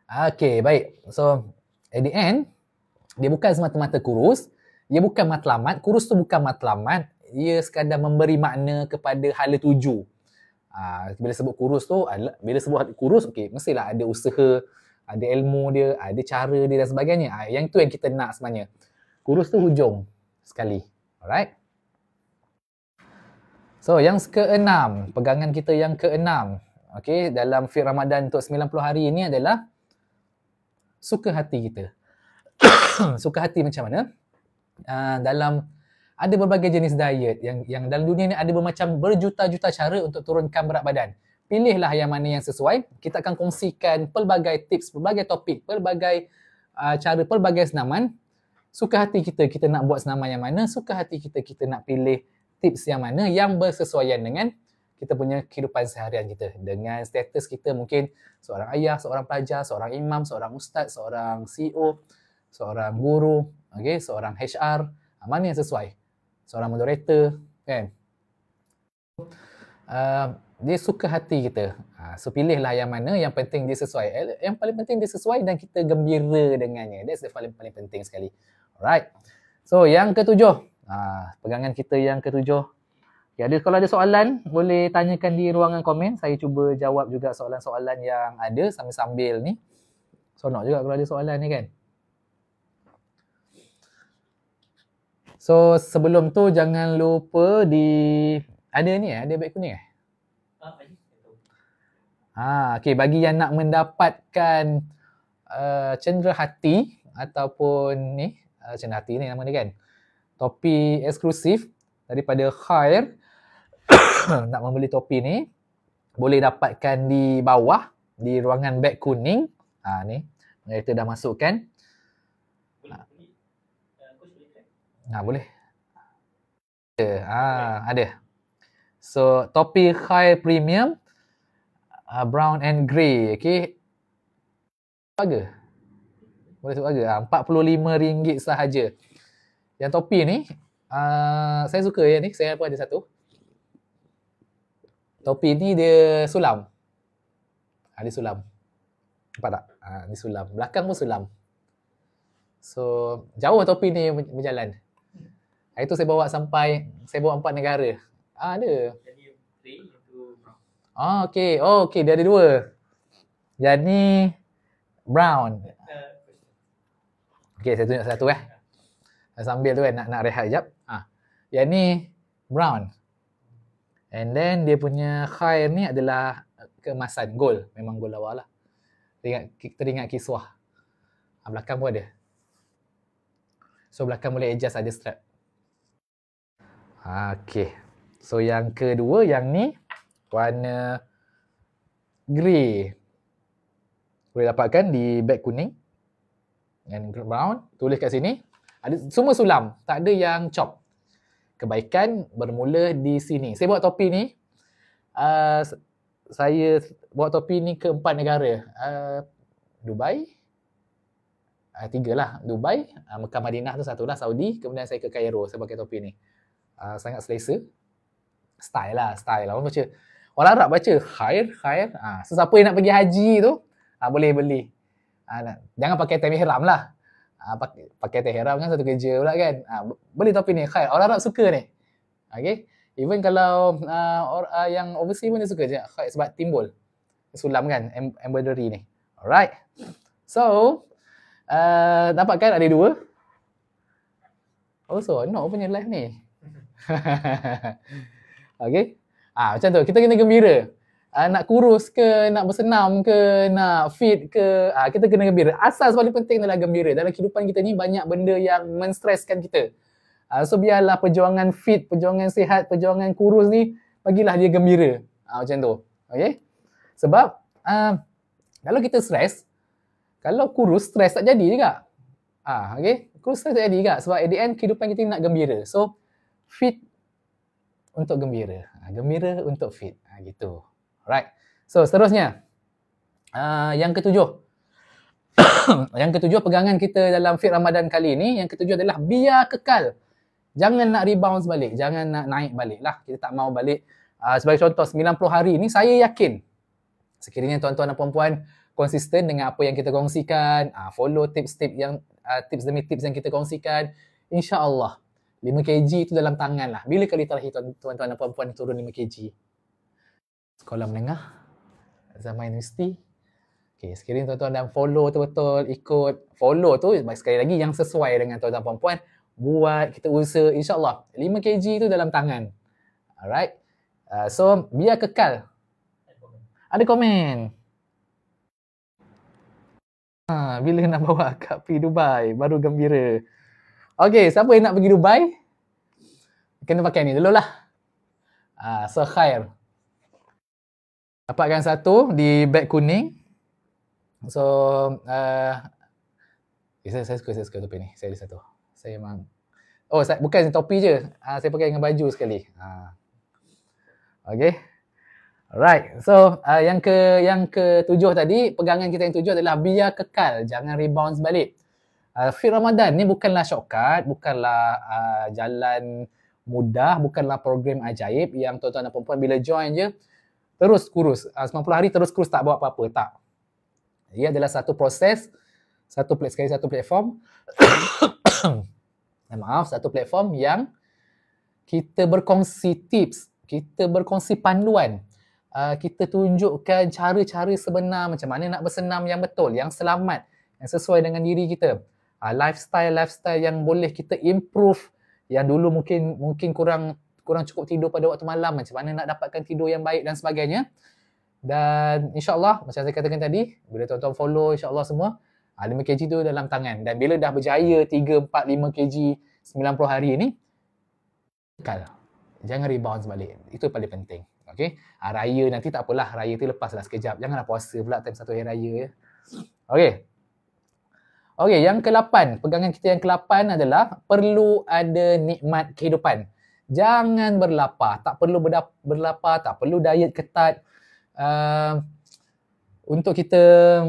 Okay, baik. So, at the end, dia bukan semata-mata kurus. Dia bukan matlamat. Kurus tu bukan matlamat. Ia sekadar memberi makna kepada hala tuju. Bila sebut kurus tu, okay, mestilah ada usaha, ada ilmu dia, ada cara dia dan sebagainya. Yang tu yang kita nak sebenarnya. Kurus tu hujung sekali. Alright? So, yang keenam, pegangan kita yang keenam, okay, dalam Fit Ramadan untuk 90 hari ini adalah suka hati kita. Suka hati macam mana? Ada berbagai jenis diet yang dalam dunia ni ada berjuta-juta cara untuk turunkan berat badan. Pilihlah yang mana yang sesuai. Kita akan kongsikan pelbagai tips, pelbagai topik, pelbagai cara, pelbagai senaman. Suka hati kita, kita nak buat senaman yang mana. Suka hati kita, kita nak pilih tips yang mana yang bersesuaian dengan kita punya kehidupan seharian kita. Dengan status kita mungkin seorang ayah, seorang pelajar, seorang imam, seorang ustaz, seorang CEO, seorang guru, okay, seorang HR. Mana yang sesuai? Seorang moderator, kan? Dia suka hati kita. So pilihlah yang mana yang penting dia sesuai. Yang paling penting dia sesuai dan kita gembira dengannya. That's the paling penting sekali. Alright. So yang ketujuh. Pegangan kita yang ketujuh. Okay, kalau ada soalan, boleh tanyakan di ruangan komen. Saya cuba jawab juga soalan-soalan yang ada sambil-sambil ni. Sonok juga kalau ada soalan ni kan. So, sebelum tu jangan lupa ada ni ada beg kuning okay, bagi yang nak mendapatkan cendera hati ataupun ni, cendera hati ni nama dia kan. Topi eksklusif daripada Khair. Nak membeli topi ni boleh dapatkan di bawah di ruangan beg kuning. Ni kita dah masukkan. Boleh. Ada. So topi Khair Premium brown and grey, okey. Harga. Boleh sebut harga. RM45 sahaja. Yang topi ni saya suka yang ni, saya pun ada satu. Topi ni dia sulam. Dia sulam. Nampak tak? Ni sulam. Belakang pun sulam. So, jauh topi ni berjalan. Hari tu saya bawa 4 negara. Ada. Okey. Okey, dia ada 2. Yang ni brown. Okey, saya tunjuk satu sambil tu nak rehat sekejap. Yang ni brown. And then dia punya Khair ni adalah keemasan, gold. Memang gold lawa lah. Teringat kiswah. Belakang pun ada. So belakang boleh adjust, ada strap. Okay. So yang kedua, yang ni warna grey. Boleh dapatkan di beg kuning. Yang brown. Tulis kat sini. Semua sulam. Tak ada yang chop. Kebaikan bermula di sini. Saya buat topi ni. Saya buat topi ni ke 4 negara. Dubai. 3 lah. Dubai. Mekah Madinah tu 1 lah. Saudi. Kemudian saya ke Cairo. Saya pakai topi ni. Sangat selesa. Style lah. Orang baca. Orang Arab baca Khair. So siapa yang nak pergi haji tu, boleh beli. Jangan pakai tam ihram lah. Pakai ihram kan satu kerja pula kan. Beli topi ni Khair. Orang Arab suka ni. Okay. Even kalau yang overseas pun dia suka je Khair sebab timbul sulam kan, embroidery ni. Alright. So dapatkan ada 2. So no punya live ni. Okay. Macam tu. Kita kena gembira. Nak kurus ke, nak bersenam ke, nak fit ke, kita kena gembira. Asas paling penting adalah gembira. Dalam kehidupan kita ni banyak benda yang menstreskan kita. So biarlah perjuangan fit, perjuangan sihat, perjuangan kurus ni, bagilah dia gembira. Macam tu. Okay? Sebab kalau kita stres, kalau kurus, stres tak jadi juga. Okay? Kurus stres tak jadi juga. Sebab at the end, kehidupan kita nak gembira. So, fit untuk gembira. Gembira untuk fit. Gitu. Alright. So, seterusnya. Yang ketujuh. Yang ketujuh pegangan kita dalam Fit Ramadan kali ni. Yang ketujuh adalah biar kekal. Jangan nak rebound balik. Jangan nak naik balik lah. Kita tak mau balik. Sebagai contoh, 90 hari ni saya yakin. Sekiranya tuan-tuan dan puan-puan konsisten dengan apa yang kita kongsikan. Follow tips-tips demi tips yang kita kongsikan. InsyaAllah. 5 kg tu dalam tangan lah. Bila kali terakhir tuan-tuan dan puan-puan turun 5 kg? Sekolah menengah, zaman universiti. Okay, sekiranya tuan-tuan dan follow betul-betul, ikut follow tu, sekali lagi yang sesuai dengan tuan-tuan dan puan-puan, buat, kita usaha, insyaAllah 5 kg tu dalam tangan. Alright. So, biar kekal. Ada komen. Bila nak bawa Kak pergi Dubai, baru gembira. Okay, siapa yang nak pergi Dubai? Kena pakai ni dulu lah. So, Khair. Dapatkan satu di beg kuning. So, saya suka topi ni. Saya ada satu. Saya memang... bukan topi je. Saya pakai dengan baju sekali. Okay. Alright. So, yang ke-7 tadi, pegangan kita yang 7 adalah biar kekal. Jangan rebound balik. Fit Ramadan ni bukanlah shortcut, bukanlah jalan mudah, bukanlah program ajaib yang tuan-tuan dan perempuan bila join je, terus kurus. 90 hari terus kurus tak buat apa-apa. Tak. Ia adalah satu proses, satu platform. Maaf, satu platform yang kita berkongsi tips, kita berkongsi panduan, kita tunjukkan cara-cara sebenar macam mana nak bersenam yang betul, yang selamat, yang sesuai dengan diri kita. Lifestyle yang boleh kita improve, yang dulu mungkin kurang cukup tidur pada waktu malam, macam mana nak dapatkan tidur yang baik dan sebagainya. Dan insyaAllah, macam saya katakan tadi, bila tuan-tuan follow insyaAllah semua, 5 kg tu dalam tangan. Dan bila dah berjaya 3, 4, 5 kg 90 hari ni, kekal. Jangan rebound sebalik. Itu paling penting. Okay? Raya nanti tak apalah, raya tu lepaslah sekejap. Janganlah puasa pula time satu hari raya. Ya. Okay. Okay, yang ke-8. Pegangan kita yang ke-8 adalah perlu ada nikmat kehidupan. Jangan berlapar. Tak perlu berlapar, tak perlu diet ketat. Untuk kita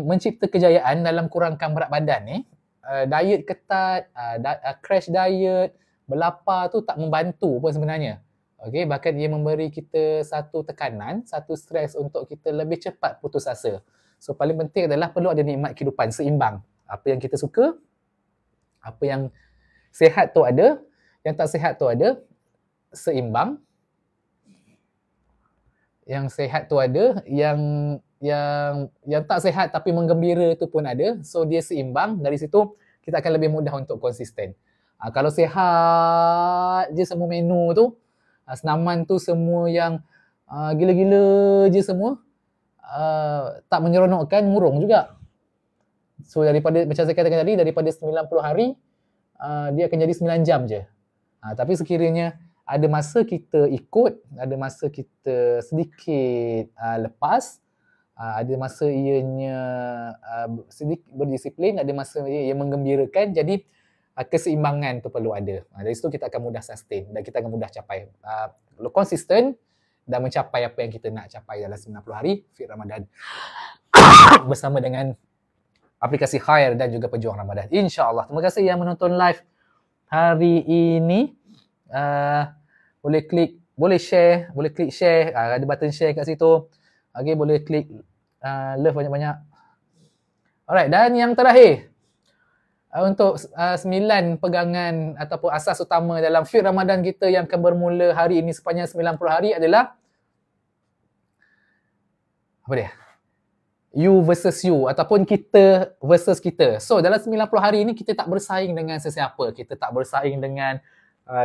mencipta kejayaan dalam kurangkan berat badan ni, diet ketat, crash diet, berlapar tu tak membantu pun sebenarnya. Okay, bahkan dia memberi kita satu tekanan, satu stres untuk kita lebih cepat putus asa. So paling penting adalah perlu ada nikmat kehidupan seimbang. Apa yang kita suka, apa yang sihat tu ada, yang tak sihat tu ada, seimbang. Yang sihat tu ada, yang tak sihat tapi menggembira tu pun ada. So dia seimbang. Dari situ kita akan lebih mudah untuk konsisten. Kalau sihat je semua menu tu, senaman tu semua yang gila-gila je semua, tak menyeronokkan, murung juga. So daripada, macam saya katakan tadi, daripada 90 hari, dia akan jadi 9 jam je. Tapi sekiranya ada masa kita ikut, ada masa kita sedikit lepas, ada masa ianya sedikit berdisiplin, ada masa ia menggembirakan. Jadi keseimbangan tu perlu ada. Dari situ kita akan mudah sustain dan kita akan mudah capai. Konsisten dan mencapai apa yang kita nak capai dalam 90 hari Fit Ramadan bersama dengan aplikasi Khair dan juga Pejuang Ramadan. InsyaAllah. Terima kasih yang menonton live hari ini. Boleh klik share, ada button share kat situ. Okay, boleh klik love banyak-banyak. Alright, dan yang terakhir, untuk 9 pegangan ataupun asas utama dalam Fit Ramadan kita yang akan bermula hari ini sepanjang 90 hari adalah apa dia? You versus you ataupun kita versus kita. So dalam 90 hari ini kita tak bersaing dengan sesiapa. Kita tak bersaing dengan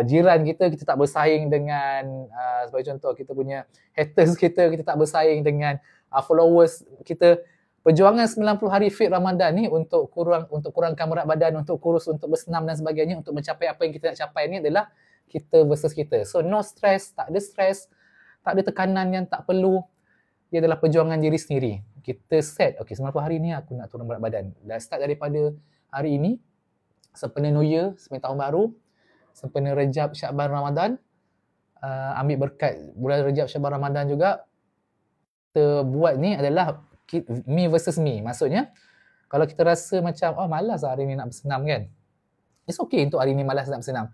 jiran kita tak bersaing dengan sebagai contoh kita punya haters kita tak bersaing dengan followers kita. Perjuangan 90 hari Fit Ramadan ni untuk kurangkan berat badan, untuk kurus, untuk bersenam dan sebagainya, untuk mencapai apa yang kita nak capai ni adalah kita versus kita. So no stress, tak ada tekanan yang tak perlu. Dia adalah perjuangan diri sendiri. Kita set, okay 90 hari ni aku nak turun berat badan. Dah start daripada hari ini, sempena New Year, sempena Tahun Baru, sempena Rejab, Syakban, Ramadan, ambil berkat bulan Rejab, Syakban, Ramadan juga. Kita buat ni adalah me versus me. Maksudnya, kalau kita rasa macam, malas hari ni nak bersenam kan. It's okay untuk hari ni malas nak bersenam.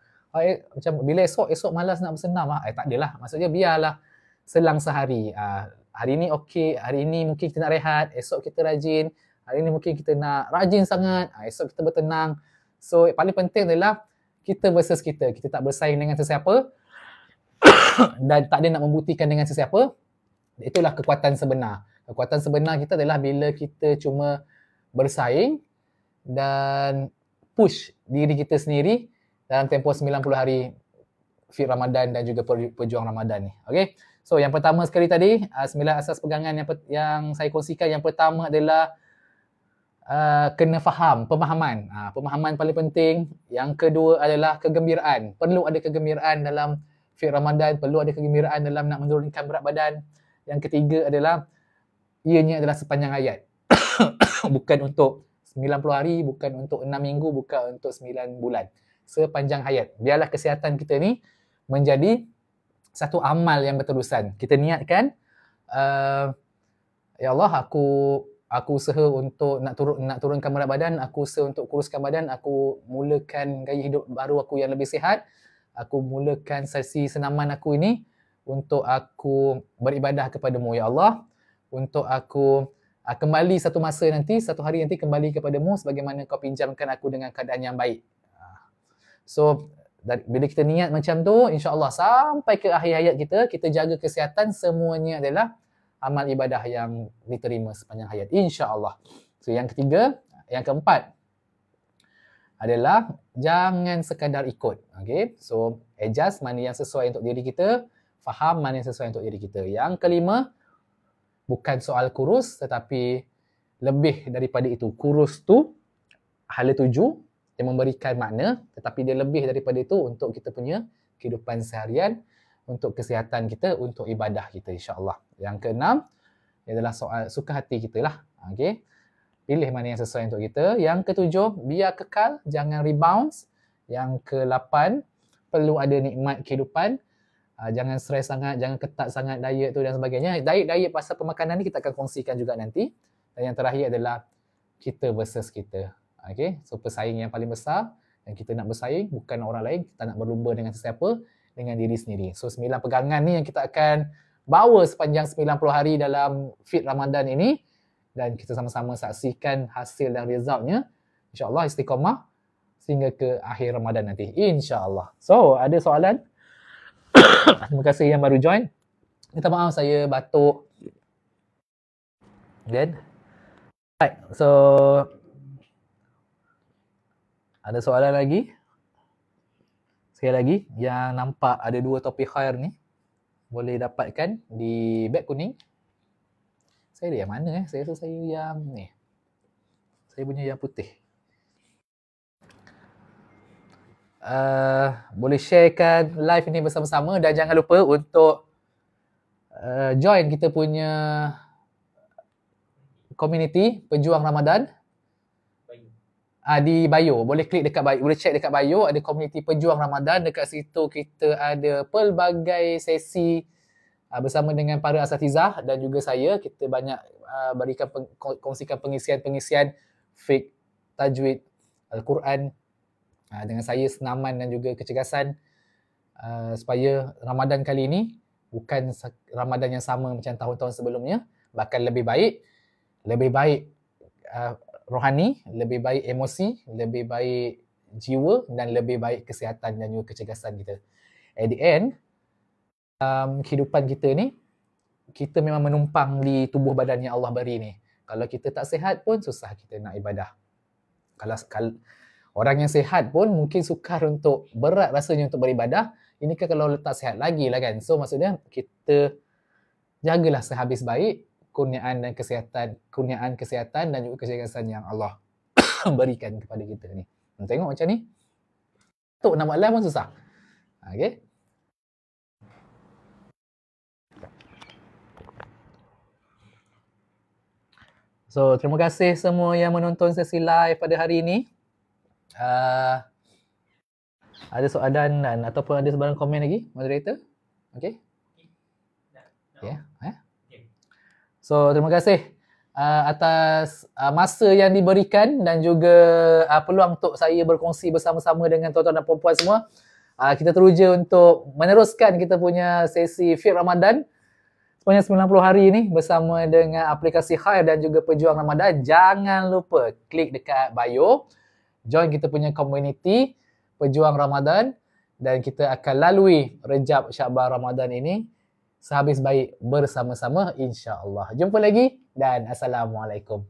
Macam bila esok malas nak bersenam, tak adalah. Maksudnya biarlah selang sehari. Hari ni okay, hari ni mungkin kita nak rehat, esok kita rajin. Hari ni mungkin kita nak rajin sangat, esok kita bertenang. So, paling penting adalah kita versus kita. Kita tak bersaing dengan sesiapa dan tak ada nak membuktikan dengan sesiapa. Itulah kekuatan sebenar. Kekuatan sebenar kita adalah bila kita cuma bersaing dan push diri kita sendiri dalam tempoh 90 hari Fit Ramadan dan juga Pejuang Ramadan ni. Okay? So yang pertama sekali tadi, 9 asas pegangan yang saya kongsikan. Yang pertama adalah kena faham, pemahaman. Pemahaman paling penting. Yang kedua adalah kegembiraan. Perlu ada kegembiraan dalam Fit Ramadan, perlu ada kegembiraan dalam nak menurunkan berat badan. Yang ketiga adalah ianya adalah sepanjang hayat. Bukan untuk 90 hari, bukan untuk 6 minggu, bukan untuk 9 bulan. Sepanjang hayat. Biarlah kesihatan kita ni menjadi satu amal yang berterusan. Kita niatkan, ya Allah, aku usaha untuk nak turunkan berat badan, aku usaha untuk kuruskan badan, aku mulakan gaya hidup baru aku yang lebih sihat, aku mulakan sesi senaman aku ini untuk aku beribadah kepadamu, ya Allah. Untuk aku kembali satu masa nanti, satu hari nanti kembali kepadamu sebagaimana kau pinjamkan aku dengan keadaan yang baik. So, bila kita niat macam tu, insya-Allah sampai ke akhir hayat kita jaga kesihatan, semuanya adalah amal ibadah yang diterima sepanjang hayat, insya-Allah. So yang keempat adalah jangan sekadar ikut. Okay, so adjust mana yang sesuai untuk diri kita, faham mana yang sesuai untuk diri kita. Yang kelima, bukan soal kurus, tetapi lebih daripada itu. Kurus tu hala tuju yang memberikan makna, tetapi dia lebih daripada itu untuk kita punya kehidupan seharian, untuk kesihatan kita, untuk ibadah kita, insya-Allah. Yang keenam adalah soal suka hati kita lah. Okay, pilih mana yang sesuai untuk kita. Yang ketujuh, biar kekal, jangan rebounds. Yang ke-8, perlu ada nikmat kehidupan. Jangan stres sangat, jangan ketat sangat diet tu dan sebagainya. Diet pasal pemakanan ni kita akan kongsikan juga nanti. Dan yang terakhir adalah kita versus kita. Okay, so pesaing yang paling besar, dan kita nak bersaing bukan orang lain, kita nak berlumba dengan sesiapa, dengan diri sendiri. So 9 pegangan ni yang kita akan bawa sepanjang 90 hari dalam Fit Ramadan ini, dan kita sama-sama saksikan hasil dan resultnya. InsyaAllah istiqamah sehingga ke akhir Ramadan nanti, insyaAllah. So ada soalan? Terima kasih yang baru join. Minta maaf saya batuk. Then, right, so ada soalan lagi? Sekali lagi, yang nampak ada 2 topi khair ni boleh dapatkan di beg kuning. Saya ada yang mana Saya rasa saya yang ni. Saya punya yang putih. Boleh sharekan live ini bersama-sama, dan jangan lupa untuk join kita punya community Pejuang Ramadan. Di bio, boleh klik dekat bio, boleh check dekat bio, ada komuniti Pejuang Ramadan. Dekat situ kita ada pelbagai sesi bersama dengan para asatizah dan juga saya. Kita banyak berikan kongsikan pengisian fiqh, tajwid, Al-Quran dengan saya, senaman dan juga kecergasan, supaya Ramadan kali ini bukan Ramadan yang sama macam tahun-tahun sebelumnya, bahkan lebih baik rohani, lebih baik emosi, lebih baik jiwa, dan lebih baik kesihatan dan juga kecergasan kita. At the end, kehidupan kita ni, kita memang menumpang di tubuh badan yang Allah beri ni. Kalau kita tak sihat pun susah kita nak ibadah. Kalau orang yang sihat pun mungkin sukar untuk, berat rasanya untuk beribadah. Ini kan kalau letak sihat lagi lah kan. So maksudnya kita jagalah sehabis baik kurniaan kesihatan dan juga kecergasan yang Allah berikan kepada kita ni. Tengok macam ni, tok nak buat live pun susah. Okay. So terima kasih semua yang menonton sesi live pada hari ini. Ada soalan dan ataupun ada sebarang komen lagi, moderator? Okay. Yeah. So terima kasih atas masa yang diberikan dan juga peluang untuk saya berkongsi bersama-sama dengan tuan-tuan dan puan-puan semua. Kita teruja untuk meneruskan kita punya sesi Fit Ramadan sepanjang 90 hari ini bersama dengan aplikasi Khair dan juga Pejuang Ramadan. Jangan lupa klik dekat bio, join kita punya community Pejuang Ramadan, dan kita akan lalui Rejab Syakban Ramadan ini sehabis baik bersama-sama, insya-Allah. Jumpa lagi dan Assalamualaikum.